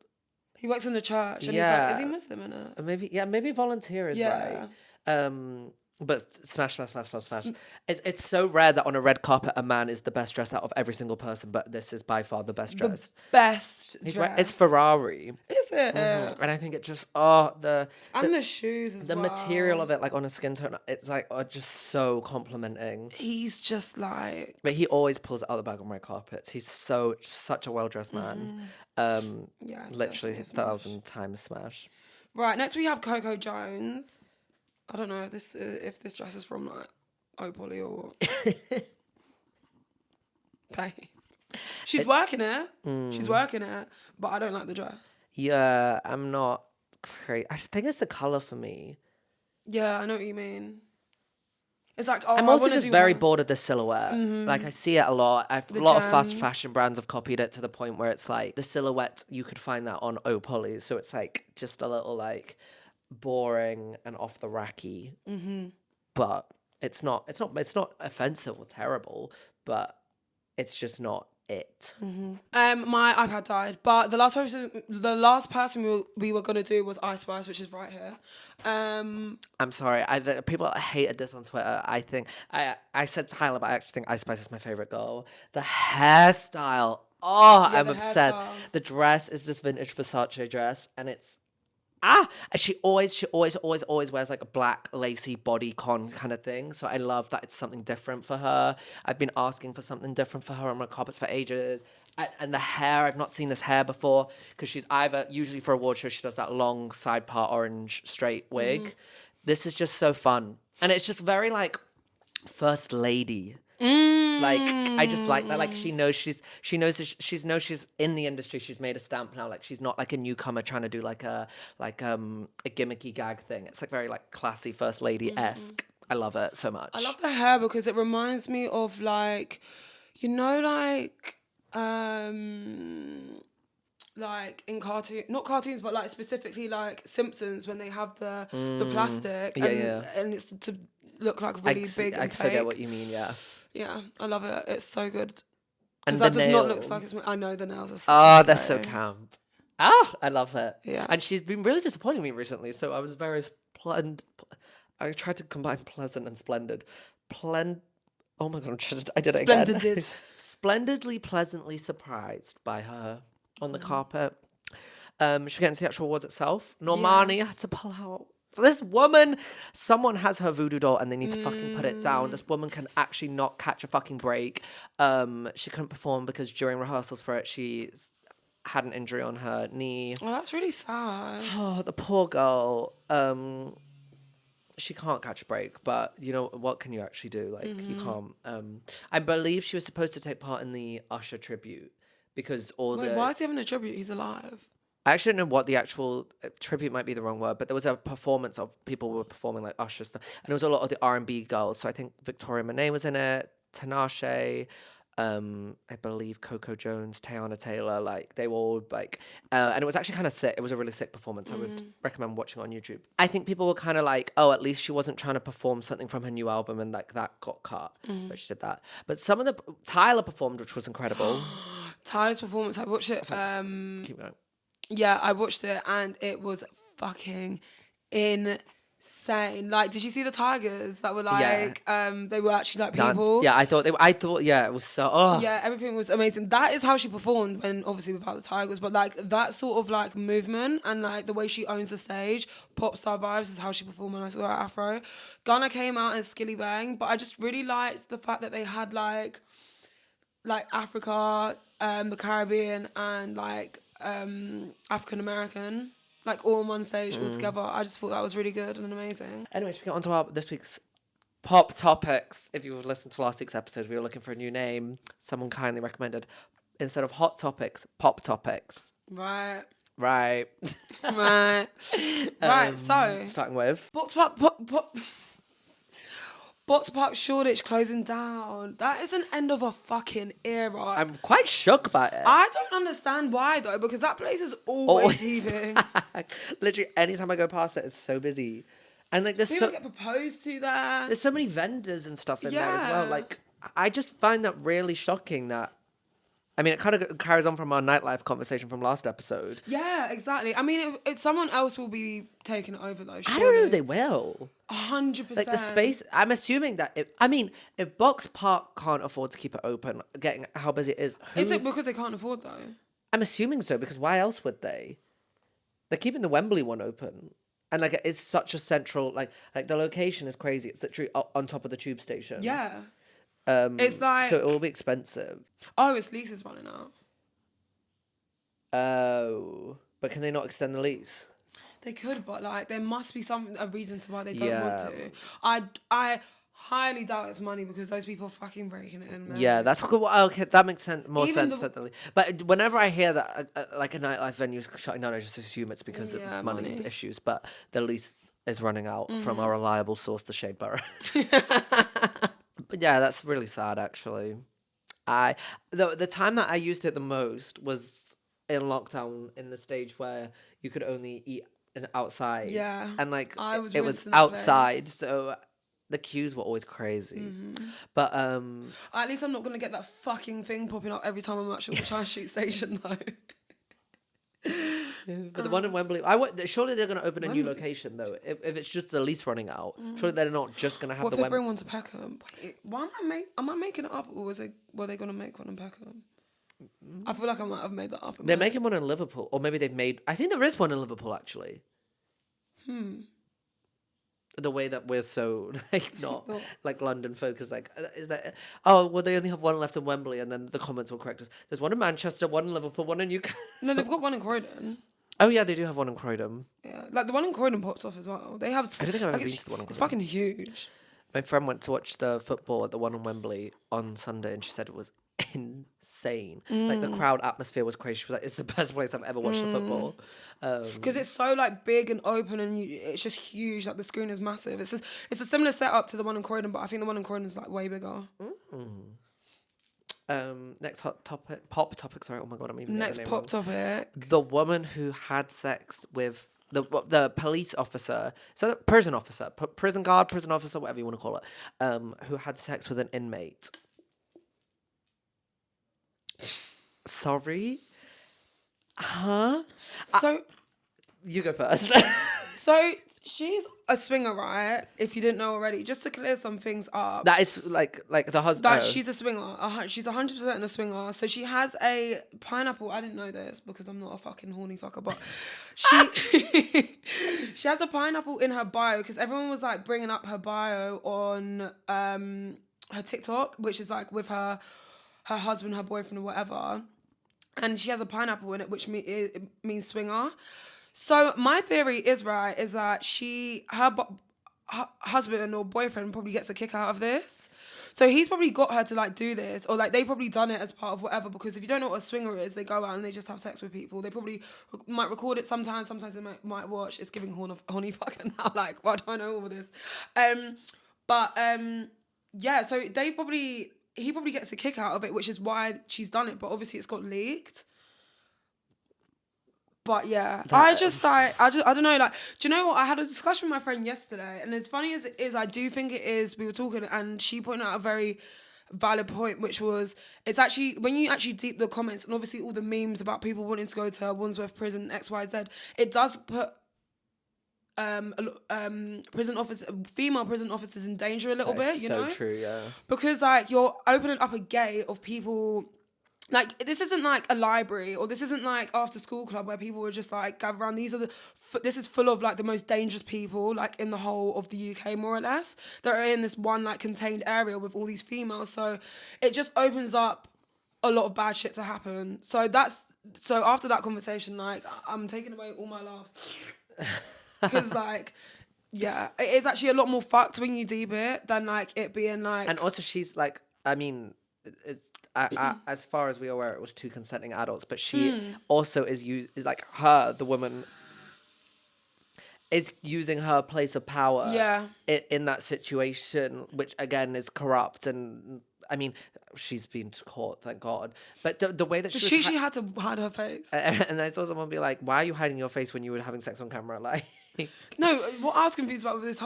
B: He works in the church. And
A: yeah.
B: He's like, is he Muslim in it?
A: Maybe volunteer is right. But smash. It's so rare that on a red carpet a man is the best dressed out of every single person, but this is by far the best dressed.
B: Dress.
A: It's Ferrari.
B: Is it?
A: And I think it just
B: the shoes as well.
A: The material of it, like on a skin tone, it's like just so complimenting.
B: He's just like,
A: but he always pulls it out of the bag on red carpets. He's such a well dressed man. Literally 1,000 times smash.
B: Right, next we have Coco Jones. I don't know if this dress is from like Opoly or what. Babe. She's working it. She's working it, but I don't like the dress.
A: Yeah, I'm not crazy. I think it's the colour for me.
B: Yeah, I know what you mean. It's like,
A: I'm also just very bored of the silhouette. Like I see it a lot. A lot of fast fashion brands have copied it to the point where it's like the silhouette, you could find that on Opoly. So it's like just a little like boring and off the racky. But it's not offensive or terrible, but it's just not it.
B: My iPad died, but the last person we were gonna do was Ice Spice, which is right here.
A: I'm sorry, people hated this on Twitter. I think I said Tyler, but I actually think Ice Spice is my favorite girl. The hairstyle, I'm obsessed.
B: Hairstyle.
A: The dress is this vintage Versace dress, and it's she always wears like a black lacy bodycon kind of thing. So I love that it's something different for her. I've been asking for something different for her on my carpets for ages. And the hair, I've not seen this hair before because she's usually for award show, she does that long side part orange straight wig. This is just so fun. And it's just very like first lady. Like I just like that. Like she knows she's in the industry. She's made a stamp now. Like she's not like a newcomer trying to do like a gimmicky gag thing. It's like very like classy first lady-esque. I love it so much.
B: I love the hair because it reminds me of like, you know, like in not cartoons, but like specifically like Simpsons when they have the plastic and it's to look like really big and fake.
A: I get what you mean, yeah.
B: Yeah, I love it. It's so good.
A: And
B: that does
A: nails.
B: not look like it's... I know the nails are so
A: they're so camp. I love it.
B: Yeah.
A: And she's been really disappointing me recently, so I was very I tried to combine pleasant and splendid. Oh my god, I did it again. Splendidly, pleasantly surprised by her on the carpet. Should we get into the actual awards itself? Normani had to pull out. This woman, someone has her voodoo doll and they need to fucking put it down. This woman can actually not catch a fucking break. She couldn't perform because during rehearsals for it, she had an injury on her knee.
B: Oh, that's really sad.
A: Oh, the poor girl. She can't catch a break, but you know, what can you actually do? Like, you can't. I believe she was supposed to take part in the Usher tribute because
B: why is he having a tribute? He's alive.
A: I actually don't know what the actual tribute might be the wrong word, but there was a performance of people were performing like Usher stuff, and there was a lot of the R&B girls. So I think Victoria Monet was in it, Tinashe, I believe Coco Jones, Teyana Taylor, like they were all like, and it was actually kind of sick. It was a really sick performance. I would recommend watching it on YouTube. I think people were kind of like, oh, at least she wasn't trying to perform something from her new album, and like that got cut, but she did that. But some of the Tyler performed, which was incredible.
B: Tyler's performance, I watched it.
A: Keep going.
B: Yeah, I watched it and it was fucking insane. Like, did you see the tigers that were like, they were actually like people?
A: Yeah, I thought, it was so,
B: Yeah, everything was amazing. That is how she performed when, obviously, without the tigers, but like that sort of like movement and like the way she owns the stage, pop star vibes is how she performed when I saw her at Afro. Ghana came out and Skilly Bang, but I just really liked the fact that they had like Africa, the Caribbean, and like African American, like all on one stage all together. I just thought that was really good and amazing.
A: Anyway, should we get on to this week's pop topics? If you've listened to last week's episode, we were looking for a new name. Someone kindly recommended, instead of hot topics, pop topics.
B: Right.
A: Right.
B: So
A: starting with
B: boxpark Shoreditch closing down. That is an end of a fucking era.
A: I'm quite shook by it.
B: I don't understand why though, because that place is always heaving.
A: Literally, anytime I go past it, it's so busy. And like
B: people get proposed to there.
A: There's so many vendors and stuff in there as well. Like, I just find that really shocking that. I mean, it kind of carries on from our nightlife conversation from last episode.
B: Yeah, exactly. I mean, if someone else will be taking it over though.
A: I don't know if they will.
B: 100%.
A: Like the space, I'm assuming that if Box Park can't afford to keep it open, getting how busy it is.
B: Is it because they can't afford though?
A: I'm assuming so, because why else would they? They're keeping the Wembley one open. And like, it's such a central, like the location is crazy. It's literally on top of the tube station.
B: Yeah.
A: It's like, so it will be expensive.
B: Oh, its lease is running out.
A: Oh, but can they not extend the lease?
B: They could, but like there must be a reason to why they don't want to. I highly doubt it's money because those people are fucking breaking it in, man.
A: Yeah, that's good. Okay, that makes more sense. But whenever I hear that like a nightlife venue is shutting down, I just assume it's because of money issues. But the lease is running out from a reliable source, the Shade Borough. But yeah, that's really sad, actually. The time that I used it the most was in lockdown, in the stage where you could only eat outside.
B: Yeah,
A: and like
B: it was
A: outside, so the queues were always crazy. But
B: at least I'm not gonna get that fucking thing popping up every time I'm at the China Street station though.
A: But the one in Wembley, surely they're going to open a new location though. If it's just the lease running out, surely they're not just going to have
B: what
A: the
B: if they bring one to Peckham? Why am I making it up, or were they going to make one in Peckham? I feel like I might have made that up.
A: They're making one in Liverpool, or maybe they've made. I think there is one in Liverpool actually. The way that we're so like not like London focused, like is that they only have one left in Wembley, and then the comments will correct us. There's one in Manchester, one in Liverpool, one in Newcastle.
B: No, they've got one in Croydon.
A: Oh yeah, they do have one in Croydon.
B: Yeah, like the one in Croydon pops off as well. They have.
A: I don't think I've ever been to the one in Croydon.
B: It's fucking huge.
A: My friend went to watch the football at the one in Wembley on Sunday, and she said it was insane. Like the crowd atmosphere was crazy. She was like, "It's the best place I've ever watched the football."
B: Because it's so like big and open, and it's just huge. Like the screen is massive. It's a similar setup to the one in Croydon, but I think the one in Croydon is like way bigger.
A: Next pop topic. Sorry, oh my god, I'm even
B: next pop topic.
A: The woman who had sex with the police officer, so the prison officer, prison guard, prison officer, whatever you want to call it, who had sex with an inmate. Sorry, Huh?
B: So
A: You go first.
B: So she's a swinger, right? If you didn't know already, just to clear some things up.
A: That is like the husband.
B: That she's a swinger. She's 100% a swinger. So she has a pineapple. I didn't know this because I'm not a fucking horny fucker, but she has a pineapple in her bio because everyone was like bringing up her bio on her TikTok, which is like with her husband, her boyfriend, or whatever, and she has a pineapple in it, which it means swinger. So my theory is that her husband or boyfriend probably gets a kick out of this. So he's probably got her to like do this, or like they probably done it as part of whatever. Because if you don't know what a swinger is, they go out and they just have sex with people. They probably might record it sometimes they might watch. It's giving horny fucking now. Like, why do I know all of this? Yeah. So he probably gets a kick out of it, which is why she's done it. But obviously, it's got leaked. But yeah, I don't know, like, do you know what? I had a discussion with my friend yesterday, and as funny as it is, I do think it is, we were talking, and she pointed out a very valid point, which was, it's actually, when you actually deep the comments, and obviously all the memes about people wanting to go to Wandsworth Prison, XYZ, it does put female prison officers in danger a little bit, you know?
A: So true, yeah. Because,
B: like, you're opening up a gate of people. Like, this isn't like a library, or this isn't like after school club where people were just like gather around. This is full of like the most dangerous people like in the whole of the UK, more or less. They're in this one like contained area with all these females. So it just opens up a lot of bad shit to happen. So after that conversation, like, I'm taking away all my laughs. Because like, yeah, it is actually a lot more fucked when you deep it than like it being like.
A: And also she's like, I mean, it's, as far as we are aware, it was two consenting adults, but she also is like her, the woman, is using her place of power in that situation, which again is corrupt. And I mean, she's been to court, thank God. But the way that
B: she had to hide her face.
A: And I saw someone be like, "Why are you hiding your face when you were having sex on camera?" Like,
B: no, what I was confused about with this,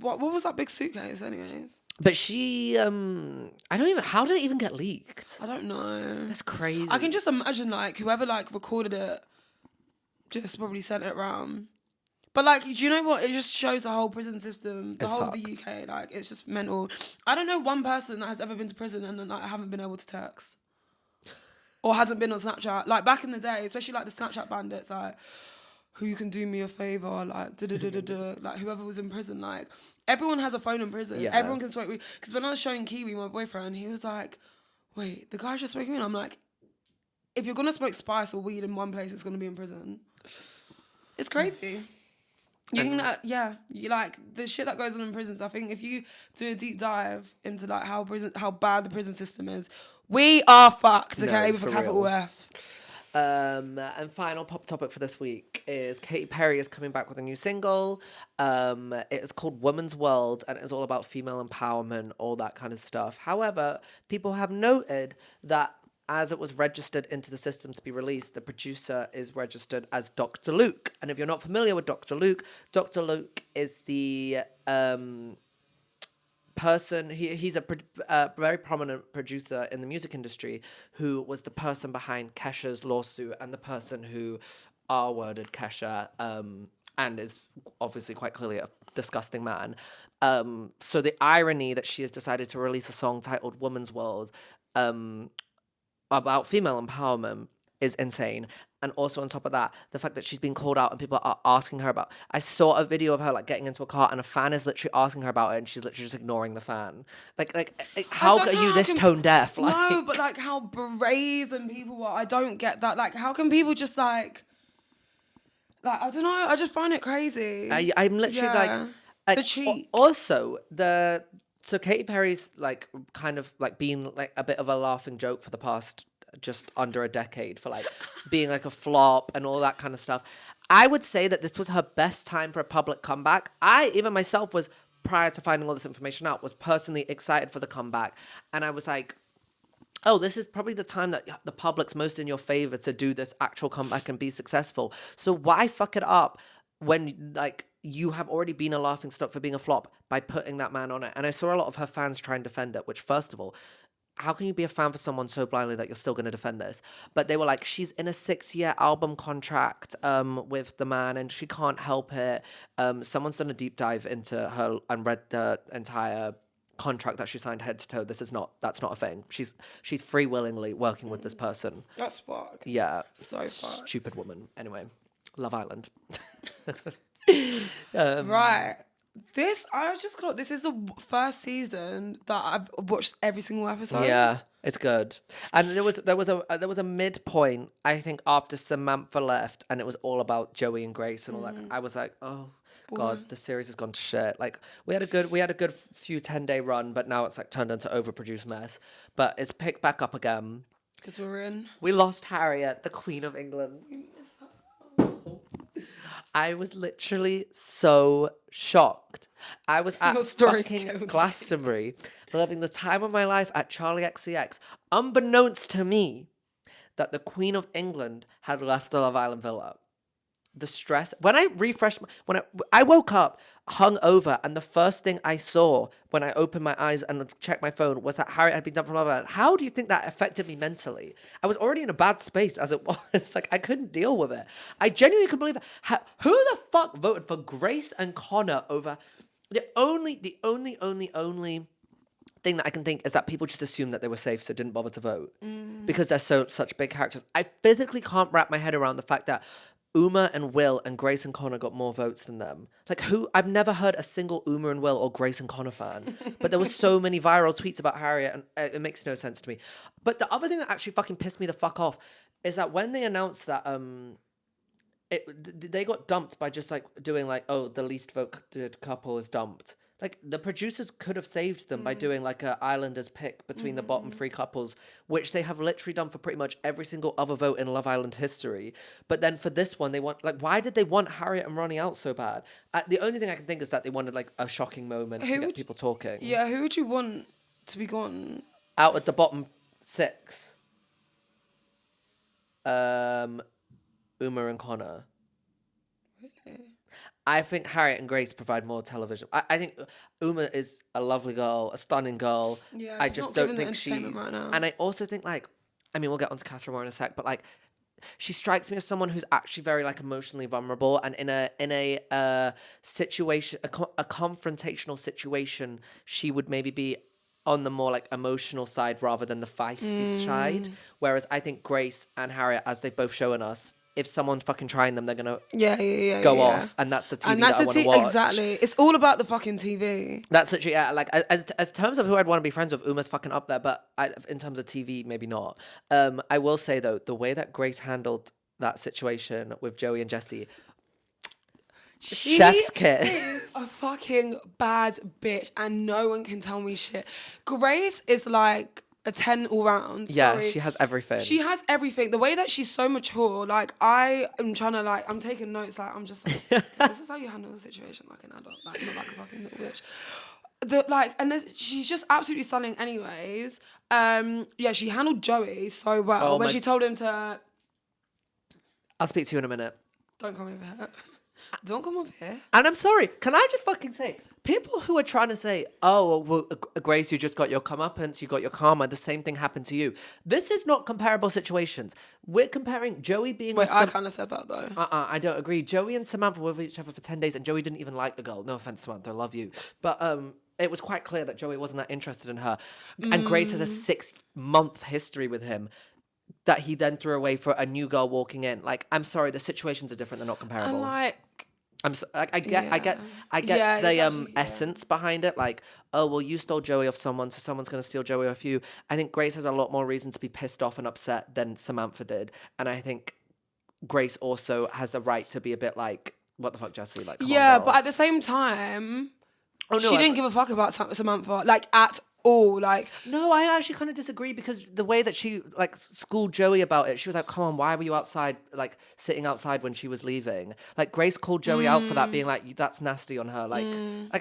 B: what was that big suitcase, anyways?
A: But she, how did it even get leaked?
B: I don't know.
A: That's crazy.
B: I can just imagine, like, whoever, like, recorded it just probably sent it around. But, like, do you know what? It just shows the whole prison system, the whole of the UK. Like, it's just mental. I don't know one person that has ever been to prison and like, haven't been able to text. Or hasn't been on Snapchat. Like, back in the day, especially, like, the Snapchat bandits, like, who you can do me a favour, like, like, whoever was in prison, like, everyone has a phone in prison. Yeah. Everyone can smoke weed. Because when I was showing Kiwi, my boyfriend, he was like, wait, the guy's just smoking weed? And I'm like, if you're going to smoke spice or weed in one place, it's going to be in prison. It's crazy. You can, you like, the shit that goes on in prisons, I think if you do a deep dive into, like, how bad the prison system is, we are fucked, okay, with a capital real. F.
A: And final pop topic for this week is Katy Perry is coming back with a new single. It is called Woman's World, and it's all about female empowerment, all that kind of stuff. However, people have noted that as it was registered into the system to be released, the producer is registered as Dr. Luke. And if you're not familiar with Dr. Luke is the person, he's a very prominent producer in the music industry who was the person behind Kesha's lawsuit and the person who R-worded Kesha and is obviously quite clearly a disgusting man. So the irony that she has decided to release a song titled Woman's World about female empowerment is insane. And also on top of that, the fact that she's been called out and people are asking her about... I saw a video of her like getting into a car and a fan is literally asking her about it and she's literally just ignoring the fan. Like how are you this tone deaf? Like...
B: No, but like how brazen people are. I don't get that. Like how can people just like I don't know. I just find it crazy.
A: I'm literally like...
B: the cheek.
A: Also, so Katy Perry's like kind of like been like a bit of a laughing joke for the past just under a decade for like being like a flop and all that kind of stuff. I would say that this was her best time for a public comeback. I even myself was, prior to finding all this information out, was personally excited for the comeback. And I was like, oh, this is probably the time that the public's most in your favor to do this actual comeback and be successful. So why fuck it up when like you have already been a laughing stock for being a flop by putting that man on it? And I saw a lot of her fans try and defend it, which first of all, how can you be a fan for someone so blindly that you're still going to defend this? But they were like, she's in a 6-year album contract with the man and she can't help it. Someone's done a deep dive into her and read the entire contract that she signed head to toe. That's not a thing. She's free willingly working with this person.
B: That's fucked.
A: Yeah.
B: So fucked.
A: Stupid woman. Anyway, Love Island.
B: Right. This is the first season that I've watched every single episode.
A: Yeah, it's good. And there was a midpoint, I think, after Samantha left, and it was all about Joey and Grace and all that. I was like, oh God, the series has gone to shit. Like we had a good few 10-day run, but now it's like turned into overproduced mess. But it's picked back up again.
B: Because we
A: lost Harriet, the Queen of England. I was literally so shocked. I was at fucking Glastonbury, living the time of my life at Charlie XCX, unbeknownst to me that the Queen of England had left the Love Island villa. The stress. When I refreshed, I woke up hungover, and the first thing I saw when I opened my eyes and checked my phone was that Harriet had been dumped from Love Island. How do you think that affected me mentally? I was already in a bad space as it was. Like, I couldn't deal with it. I genuinely couldn't believe it. Who the fuck voted for Grace and Connor over the only thing that I can think is that people just assumed that they were safe, so didn't bother to vote because they're such big characters. I physically can't wrap my head around the fact that Uma and Will and Grace and Connor got more votes than them. Like, who? I've never heard a single Uma and Will or Grace and Connor fan. But there was so many viral tweets about Harriet, and it makes no sense to me. But the other thing that actually fucking pissed me the fuck off is that when they announced that they got dumped by just like doing like, oh, the least voted couple is dumped. Like, the producers could have saved them by doing like a Islanders pick between the bottom 3 couples, which they have literally done for pretty much every single other vote in Love Island history. But then for this one, they want, like, why did they want Harriet and Ronnie out so bad? The only thing I can think is that they wanted like a shocking moment to get people talking.
B: Yeah, who would you want to be gone?
A: Out at the bottom 6. Uma and Connor.
B: Really?
A: I think Harriet and Grace provide more television. I think Uma is a lovely girl, a stunning girl.
B: Yeah,
A: I just don't think she's
B: right now.
A: And I also think, like, I mean, we'll get onto Casa Amor in a sec, but like, she strikes me as someone who's actually very like emotionally vulnerable, and in a situation, a confrontational situation, she would maybe be on the more like emotional side rather than the feisty side. Whereas I think Grace and Harriet, as they've both shown us, if someone's fucking trying them, they're gonna go off, and that's the TV that I want to watch.
B: Exactly, it's all about the fucking TV.
A: That's literally like as terms of who I'd want to be friends with, Uma's fucking up there, but in terms of TV, maybe not. I will say though, the way that Grace handled that situation with Joey and Jesse, chef's kiss.
B: She is a fucking bad bitch, and no one can tell me shit. Grace is like a 10 all round.
A: Yeah, she has everything.
B: She has everything. The way that she's so mature, like, I am trying to, like, I'm taking notes, like, I'm just like, this is how you handle a situation like an adult, like, not like a fucking little bitch. And she's just absolutely stunning anyways. Yeah, she handled Joey so well when she told him to...
A: I'll speak to you in a minute.
B: Don't come over here. Don't come over here.
A: And I'm sorry, can I just fucking say, people who are trying to say, oh, well, Grace, you just got your comeuppance, you got your karma, the same thing happened to you. This is not comparable situations. We're comparing Joey being...
B: Wait, I kind of said that though.
A: I don't agree. Joey and Samantha were with each other for 10 days and Joey didn't even like the girl. No offense, Samantha, I love you. But it was quite clear that Joey wasn't that interested in her. And Grace has a 6-month history with him that he then threw away for a new girl walking in. Like, I'm sorry, the situations are different. They're not comparable.
B: And like...
A: I get the essence behind it. Like, oh, well, you stole Joey off someone, so someone's going to steal Joey off you. I think Grace has a lot more reason to be pissed off and upset than Samantha did. And I think Grace also has the right to be a bit like, what the fuck, Jessie? Like,
B: yeah, but at the same time, she didn't give a fuck about Samantha, like, at all. Like,
A: no, I actually kind of disagree, because the way that she like schooled Joey about it, she was like, come on, why were you outside, like sitting outside when she was leaving? Like, Grace called Joey out for that, being like, that's nasty on her. Like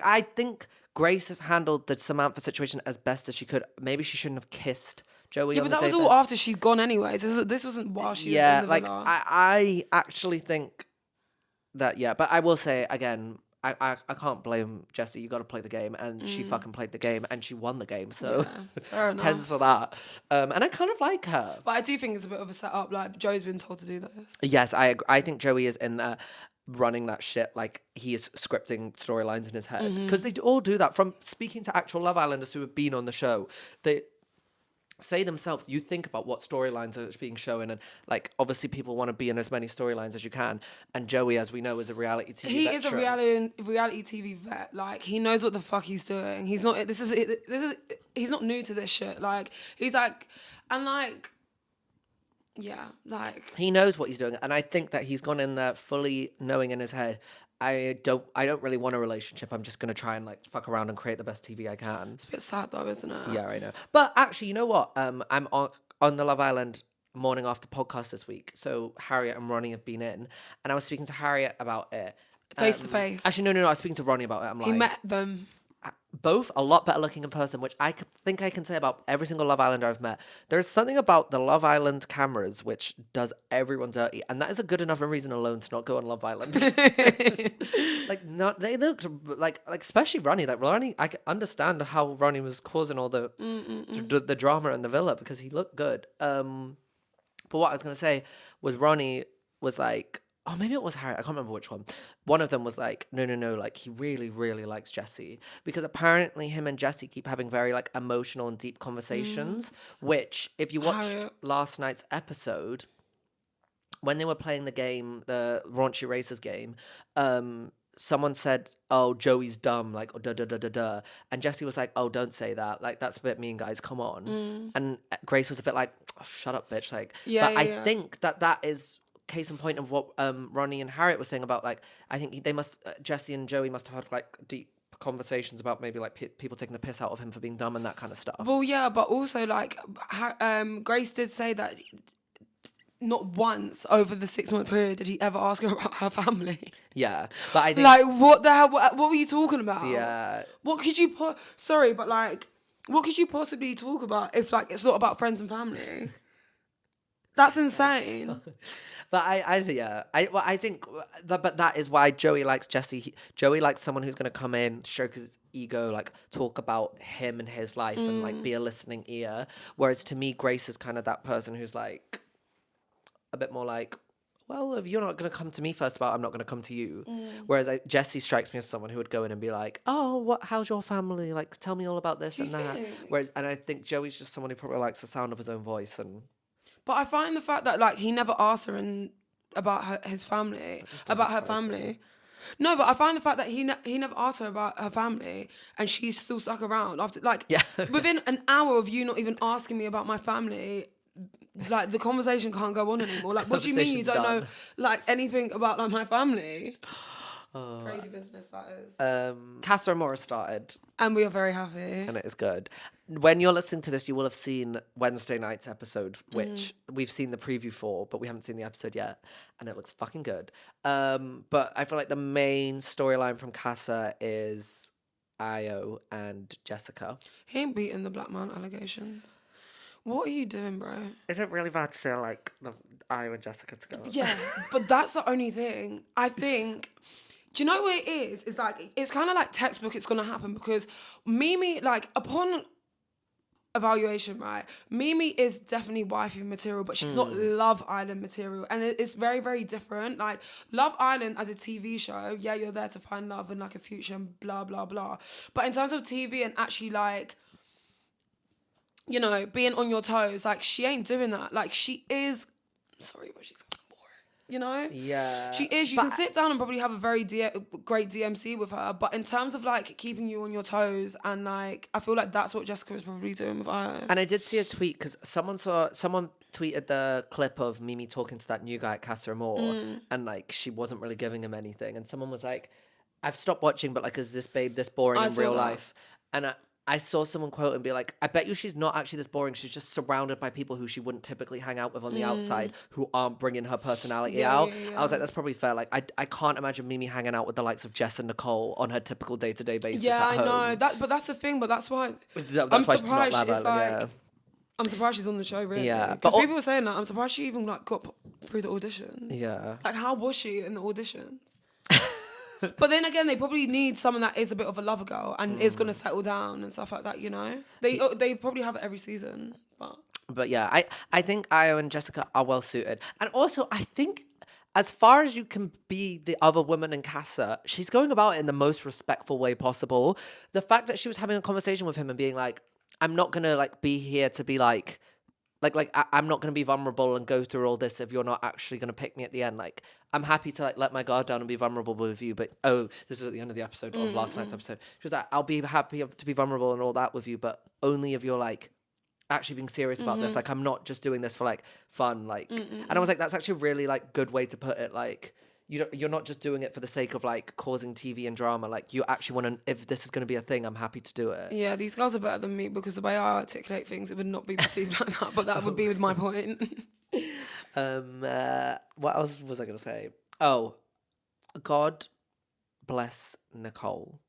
A: I think Grace has handled the Samantha situation as best as she could. Maybe she shouldn't have kissed Joey.
B: Yeah, but that was all after she'd gone anyways. This wasn't while she was in the villa.
A: I actually think that, but I will say again, I can't blame Jessie. You got to play the game, and she fucking played the game, and she won the game. So
B: fair enough.
A: tens for that. And I kind of like her.
B: But I do think it's a bit of a setup. Like Joe's been told to do this.
A: Yes, I agree. I think Joey is in there running that shit, like he is scripting storylines in his head, because they all do that. From speaking to actual Love Islanders who have been on the show, they say themselves, you think about what storylines are being shown, and like obviously people want to be in as many storylines as you can, and Joey, as we know, is a reality TV
B: he
A: veteran.
B: is a reality TV vet. Like he knows what the fuck he's doing. He's not he's not new to this shit. Like he's like, and like, yeah, like
A: he knows what he's doing, and I think that he's gone in there fully knowing in his head, I don't really want a relationship. I'm just gonna try and like fuck around and create the best TV I can.
B: It's a bit sad though, isn't it?
A: Yeah, I know. But actually, you know what? I'm on the Love Island morning after podcast this week. So Harriet and Ronnie have been in, and I was speaking to Harriet about it.
B: Face to face.
A: Actually, no. I was speaking to Ronnie about it. I'm like,
B: he met them.
A: Both a lot better looking in person, which I think I can say about every single Love Islander I've met. There's something about the Love Island cameras which does everyone dirty, and that is a good enough reason alone to not go on Love Island. They looked like especially Ronnie. Like Ronnie, I can understand how Ronnie was causing all the drama in the villa because he looked good. But what I was gonna say was Ronnie was like, oh, maybe it was Harry. I can't remember which one. One of them was like, no. Like, he really, really likes Jessie. Because apparently him and Jessie keep having very, like, emotional and deep conversations. Which, if you watched last night's episode, when they were playing the game, the Raunchy Racers game, someone said, oh, Joey's dumb, like, da. And Jessie was like, oh, don't say that. Like, that's a bit mean, guys. Come on. And Grace was a bit like, oh, shut up, bitch. Like, I think that is case in point of what Ronnie and Harriet were saying about, like, I think Jessie and Joey must have had like deep conversations about maybe like people taking the piss out of him for being dumb and that kind of stuff.
B: Well, yeah, but also like Grace did say that not once over the 6-month period did he ever ask her about her family.
A: Yeah, but I think
B: like what the hell? What were you talking about?
A: Yeah,
B: what could you Sorry, but like, what could you possibly talk about if like it's not about friends and family? That's insane.
A: But I think that is why Joey likes Jessie. Joey likes someone who's going to come in, stroke his ego, like talk about him and his life and like be a listening ear. Whereas to me, Grace is kind of that person who's like a bit more like, well, if you're not going to come to me first about, I'm not going to come to you. Whereas Jessie strikes me as someone who would go in and be like, oh, how's your family? Like, tell me all about this and that. And I think Joey's just someone who probably likes the sound of his own voice and.
B: But I find the fact that like he never asked her about his family, about her family. No, but I find the fact that he never asked her about her family, and she's still stuck around after within an hour of you not even asking me about my family. Like the conversation can't go on anymore. Like, what do you mean you don't know like anything about like my family? Crazy business that is.
A: Casa Amor started.
B: And we are very happy.
A: And it is good. When you're listening to this, you will have seen Wednesday night's episode, which we've seen the preview for, but we haven't seen the episode yet. And it looks fucking good. But I feel like the main storyline from Casa is Io and Jessica.
B: He ain't beating the black man allegations. What are you doing, bro?
A: Is it really bad to say like the Io and Jessica together?
B: Yeah, but that's the only thing. I think... Do you know what it is? It's like, it's kind of like textbook it's going to happen because Mimi, like, upon evaluation, right, Mimi is definitely wifey material, but she's not Love Island material. And it's very, very different. Like, Love Island as a TV show, yeah, you're there to find love and, like, a future and blah, blah, blah. But in terms of TV and actually, like, you know, being on your toes, like, she ain't doing that. Like, she is... Sorry, but she's... You know?
A: Yeah.
B: She is. You can sit down and probably have a very great DMC with her. But in terms of, like, keeping you on your toes and, like, I feel like that's what Jessica is probably doing with Io.
A: And I did see a tweet because someone tweeted the clip of Mimi talking to that new guy at Casa Amor and, like, she wasn't really giving him anything. And someone was like, I've stopped watching, but, like, is this babe this boring in real life? And I saw someone quote and be like, I bet you she's not actually this boring. She's just surrounded by people who she wouldn't typically hang out with on the outside who aren't bringing her personality out. Yeah. I was like, that's probably fair. Like, I can't imagine Mimi hanging out with the likes of Jess and Nicole on her typical day-to-day basis
B: Yeah,
A: at home.
B: I know. But that's the thing. But that's why...
A: That's why she's not Love Island, yeah.
B: I'm surprised she's on the show, really.
A: Yeah.
B: Because people were saying that. I'm surprised she even, like, got through the auditions.
A: Yeah.
B: Like, how was she in the auditions? But then again, they probably need someone that is a bit of a lover girl and is going to settle down and stuff like that, you know? They probably have it every season,
A: But yeah, I think Io and Jessica are well suited. And also, I think as far as you can be the other woman in Casa, she's going about it in the most respectful way possible. The fact that she was having a conversation with him and being like, I'm not going to like be here to be like I'm not going to be vulnerable and go through all this if you're not actually going to pick me at the end. Like, I'm happy to like let my guard down and be vulnerable with you. But this was at the end of the episode of last night's episode. She was like, I'll be happy to be vulnerable and all that with you, but only if you're like actually being serious about this. Like, I'm not just doing this for like fun. Like, and I was like, that's actually a really like good way to put it. Like, you're not just doing it for the sake of like causing TV and drama. Like, you actually want to, if this is going to be a thing, I'm happy to do it.
B: Yeah, these girls are better than me because the way I articulate things, it would not be perceived like that, but that would be with my point.
A: What else was I going to say? Oh, God bless Nicole.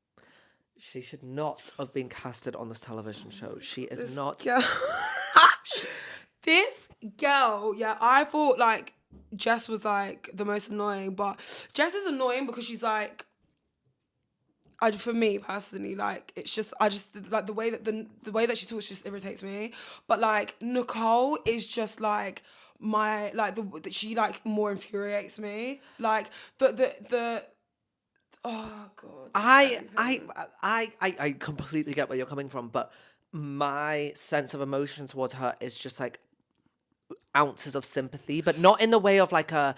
A: She should not have been casted on this television show. She is not.
B: Girl. This girl, yeah, I thought like Jess was like the most annoying, but Jess is annoying because she's like, for me personally, like it's just I just like the way that she talks just irritates me. But like Nicole is just like my like she like more infuriates me. Like the oh god.
A: I completely get where you're coming from, but my sense of emotion towards her is just like ounces of sympathy, but not in the way of like a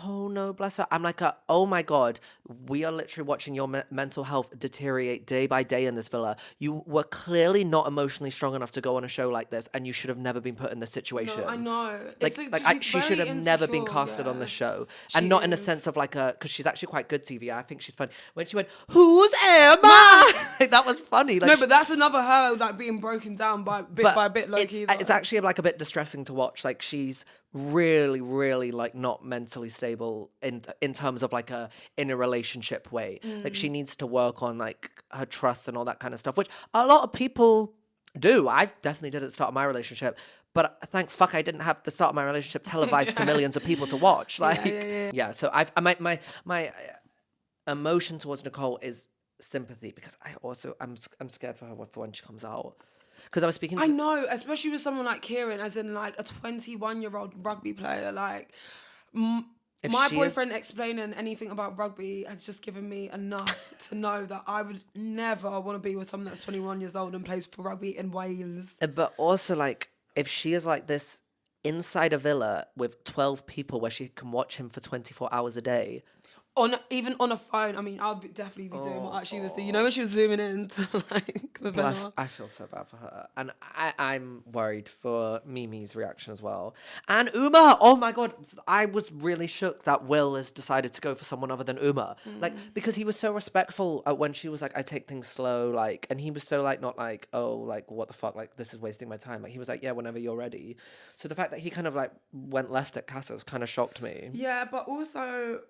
A: oh no bless her. I'm like oh my god, we are literally watching your mental health deteriorate day by day in this villa. You were clearly not emotionally strong enough to go on a show like this, and you should have never been put in this situation.
B: No, I know.
A: She should have never been casted on the show, and not in a sense of like because she's actually quite good TV. I think she's funny when she went, "Who's Emma?" That was funny. Like,
B: no, but that's another her like being broken down by bit.
A: It's actually like a bit distressing to watch. Like, she's really, really like not mentally stable in terms of like in a relationship way. Like, she needs to work on like her trust and all that kind of stuff, which a lot of people do. I definitely did at the start of my relationship, but thank fuck I didn't have the start of my relationship televised to millions of people to watch. Like, yeah. So my emotion towards Nicole is sympathy, because I'm scared for her for when she comes out. Because I was speaking to...
B: I know, especially with someone like Kieran, as in like a 21-year-old rugby player. Like, my boyfriend explaining anything about rugby has just given me enough to know that I would never want to be with someone that's 21 years old and plays for rugby in Wales.
A: But also, like, if she is like this inside a villa with 12 people where she can watch him for 24 hours a day...
B: Even on a phone, I mean, I'll definitely be doing what she was doing. You know when she was zooming into like the villa?
A: I feel so bad for her. And I'm worried for Mimi's reaction as well. And Uma, oh my God, I was really shook that Will has decided to go for someone other than Uma. Like, because he was so respectful when she was like, I take things slow, like, and he was so like, not like, oh, like, what the fuck, like, this is wasting my time. Like, he was like, yeah, whenever you're ready. So the fact that he kind of like went left at Casa's kind of shocked me.
B: Yeah, but also...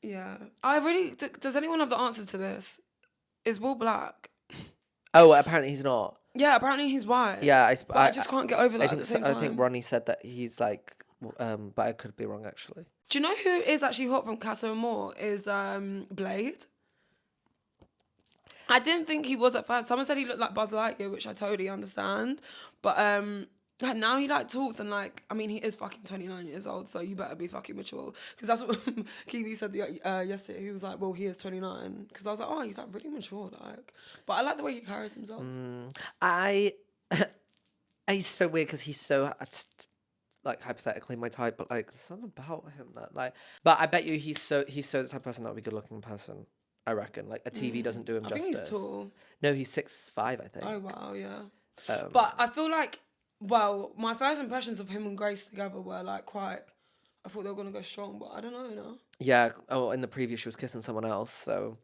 B: Yeah. I really... Does anyone have the answer to this? Is Will black?
A: Oh, apparently he's not.
B: Yeah, apparently he's white.
A: Yeah,
B: I just can't get over that at the same time.
A: I think Ronnie said that he's like... but I could be wrong, actually.
B: Do you know who is actually hot from Casa Amor? Is Blade. I didn't think he was at first. Someone said he looked like Buzz Lightyear, which I totally understand. But... Like, now he like talks and like, I mean, he is fucking 29 years old, so you better be fucking mature. Because that's what Kiwi said yesterday. He was like, well, he is 29. Because I was like, oh, he's like really mature, like. But I like the way he carries himself.
A: He's so weird because he's so like hypothetically my type, but like there's something about him that like. But I bet you he's so the type of person that would be good looking in person. I reckon like a TV doesn't do him justice.
B: I think he's tall.
A: No, he's 6'5", I think.
B: Oh wow, yeah. But I feel like. Well, my first impressions of him and Grace together were like quite... I thought they were going to go strong, but I don't know, you know?
A: Yeah. Oh, in the preview, she was kissing someone else, so...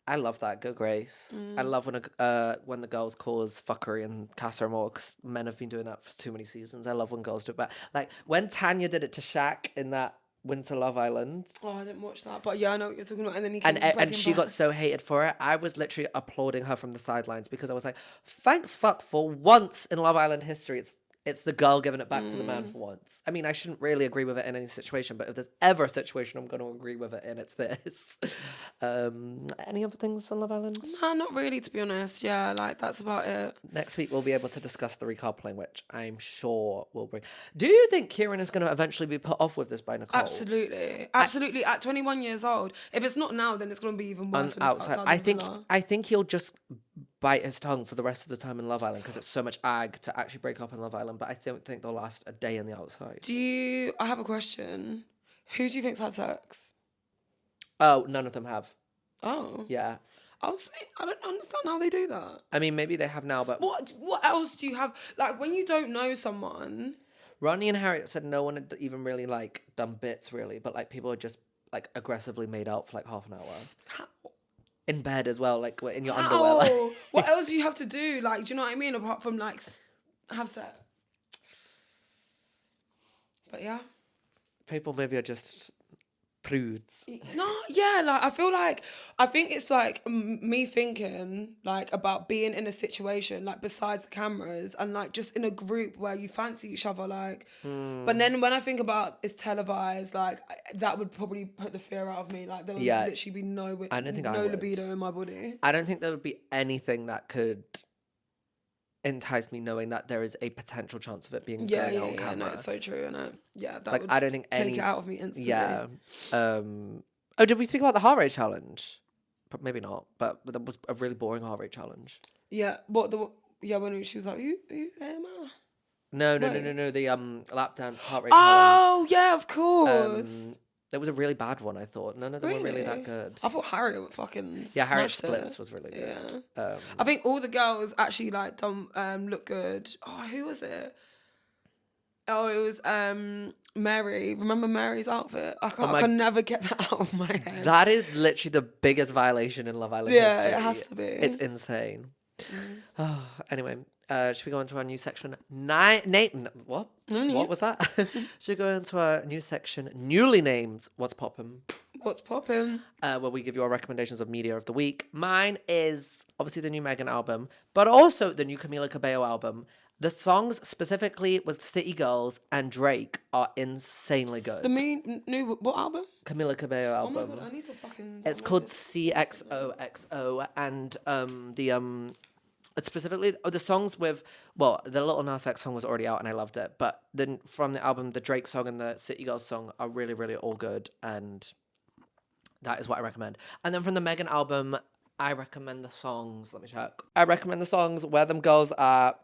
A: I love that. Go Grace. I love when the girls cause fuckery in Casa Amor, because men have been doing that for too many seasons. I love when girls do it back. Like, when Tanya did it to Shaq in that Winter Love Island.
B: Oh, I didn't watch that, but yeah, I know what you're talking about. And then
A: and she got so hated for it. I was literally applauding her from the sidelines because I was like, thank fuck for once in Love Island history, it's It's the girl giving it back to the man for once. I mean, I shouldn't really agree with it in any situation, but if there's ever a situation I'm going to agree with it in, it's this. Any other things on Love Island?
B: No, not really, to be honest. Yeah, like, that's about it.
A: Next week, we'll be able to discuss the recoupling, which I'm sure will bring... Do you think Kieran is going to eventually be put off with this by Nicole?
B: Absolutely. Absolutely. At 21 years old. If it's not now, then it's going to be even worse.
A: Outside. I think he'll just bite his tongue for the rest of the time in Love Island because it's so much ag to actually break up in Love Island, but I don't think they'll last a day in the outside.
B: I have a question. Who do you think's had sex?
A: Oh, none of them have.
B: Oh.
A: Yeah.
B: I was saying, I don't understand how they do that.
A: I mean, maybe they have now, but...
B: What else do you have? Like, when you don't know someone...
A: Ronnie and Harriet said no one had even really, like, done bits, really, but, like, people had just, like, aggressively made out for, like, half an hour.
B: How?
A: In bed as well, like, in your underwear. Like.
B: What else do you have to do? Like, do you know what I mean? Apart from, like, have sex. But, yeah.
A: People maybe are just prudes.
B: No, yeah, like, I think it's, like, me thinking, like, about being in a situation, like, besides the cameras and, like, just in a group where you fancy each other, like. But then when I think about it's televised, like, that would probably put the fear out of me. Like, there would literally be no libido in my body.
A: I don't think there would be anything that could entice me knowing that there is a potential chance of it being on camera.
B: Yeah, no, it's so true, and that
A: like,
B: would
A: I don't think
B: take it out of me instantly.
A: Yeah. Oh, did we speak about the heart rate challenge? But maybe not. But that was a really boring heart rate challenge.
B: Yeah. When she was like, "Who am I?"
A: No. The lap dance heart rate challenge.
B: Oh yeah, of course.
A: It was a really bad one, I thought. None of them were really that good.
B: I thought Harriet would fucking
A: Harriet
B: smashed
A: Splits was really good.
B: Yeah. I think all the girls actually like look good. Oh, who was it? Oh, it was Mary. Remember Mary's outfit? I can never get that out of my head.
A: That is literally the biggest violation in Love Island
B: history.
A: history.
B: It has to be.
A: It's insane. Anyway, should we go into our new section? What? What was that? Should we go into our new section, newly named What's Poppin'?
B: What's Poppin'?
A: Where we give you our recommendations of media of the week. Mine is obviously the new Megan album, but also the new Camila Cabello album. The songs specifically with City Girls and Drake are insanely good.
B: The new what album?
A: Camila Cabello album.
B: Oh my God, I need to fucking...
A: It's called CXOXO, and it's specifically the songs with, well, the Lil Nas X song was already out and I loved it, but then from the album, the Drake song and the City Girls song are really, really all good, and that is what I recommend. And then from the Megan album, I recommend the songs, let me check. I recommend the songs Where Them Girls Are,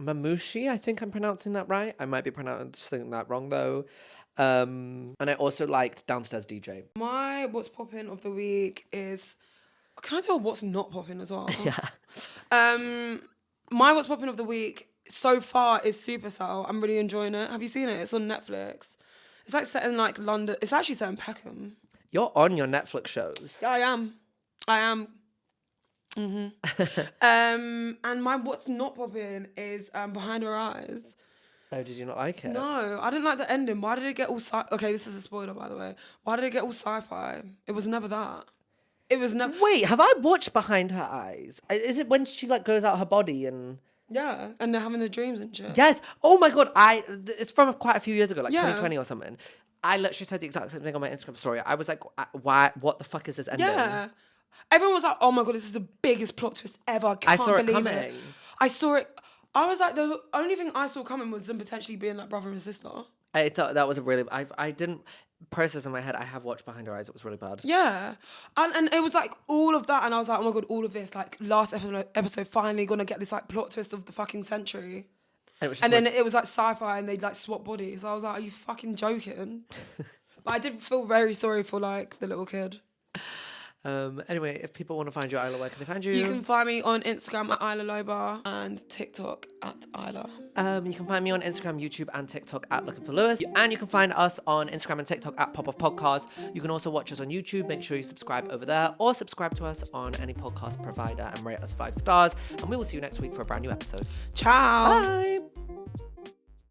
A: Mamushi, I think I'm pronouncing that right. I might be pronouncing that wrong though. And I also liked Downstairs DJ.
B: My What's Poppin' of the week is... Can I tell what's not popping as well?
A: Yeah.
B: My What's Poppin' of the week so far is Supercell. I'm really enjoying it. Have you seen it? It's on Netflix. It's like set in like London. It's actually set in Peckham.
A: You're on your Netflix shows.
B: Yeah, I am. And my What's Not Poppin' is Behind Her Eyes.
A: Oh, did you not like it?
B: No, I didn't like the ending. Why did it get all Okay, this is a spoiler, by the way. Why did it get all sci-fi? It was never that. It was never...
A: Wait, have I watched Behind Her Eyes? Is it when she like goes out her body and...
B: Yeah, and they're having the dreams and shit.
A: Yes. Oh my God, it's from quite a few years ago, like 2020 or something. I literally said the exact same thing on my Instagram story. I was like, why? What the fuck is this ending?
B: Yeah. Everyone was like, oh my God, this is the biggest plot twist ever. I can't believe it. I saw it. I was like, the only thing I saw coming was them potentially being like brother and sister.
A: I thought that was a really... I didn't process in my head. I have watched Behind Her Eyes. It was really bad.
B: Yeah. And it was like all of that. And I was like, oh my God, all of this. Like last episode finally going to get this like plot twist of the fucking century. And then it was like sci-fi and they'd like swap bodies. I was like, are you fucking joking? But I did feel very sorry for like the little kid.
A: Anyway, if people want to find you, Isla, where can they find you?
B: You can find me on Instagram at Isla Loba and TikTok at Isla.
A: You can find me on Instagram, YouTube, and TikTok at Looking for Lewys. And you can find us on Instagram and TikTok at Popoff Podcast. You can also watch us on YouTube. Make sure you subscribe over there or subscribe to us on any podcast provider and rate us 5 stars. And we will see you next week for a brand new episode.
B: Ciao.
A: Bye.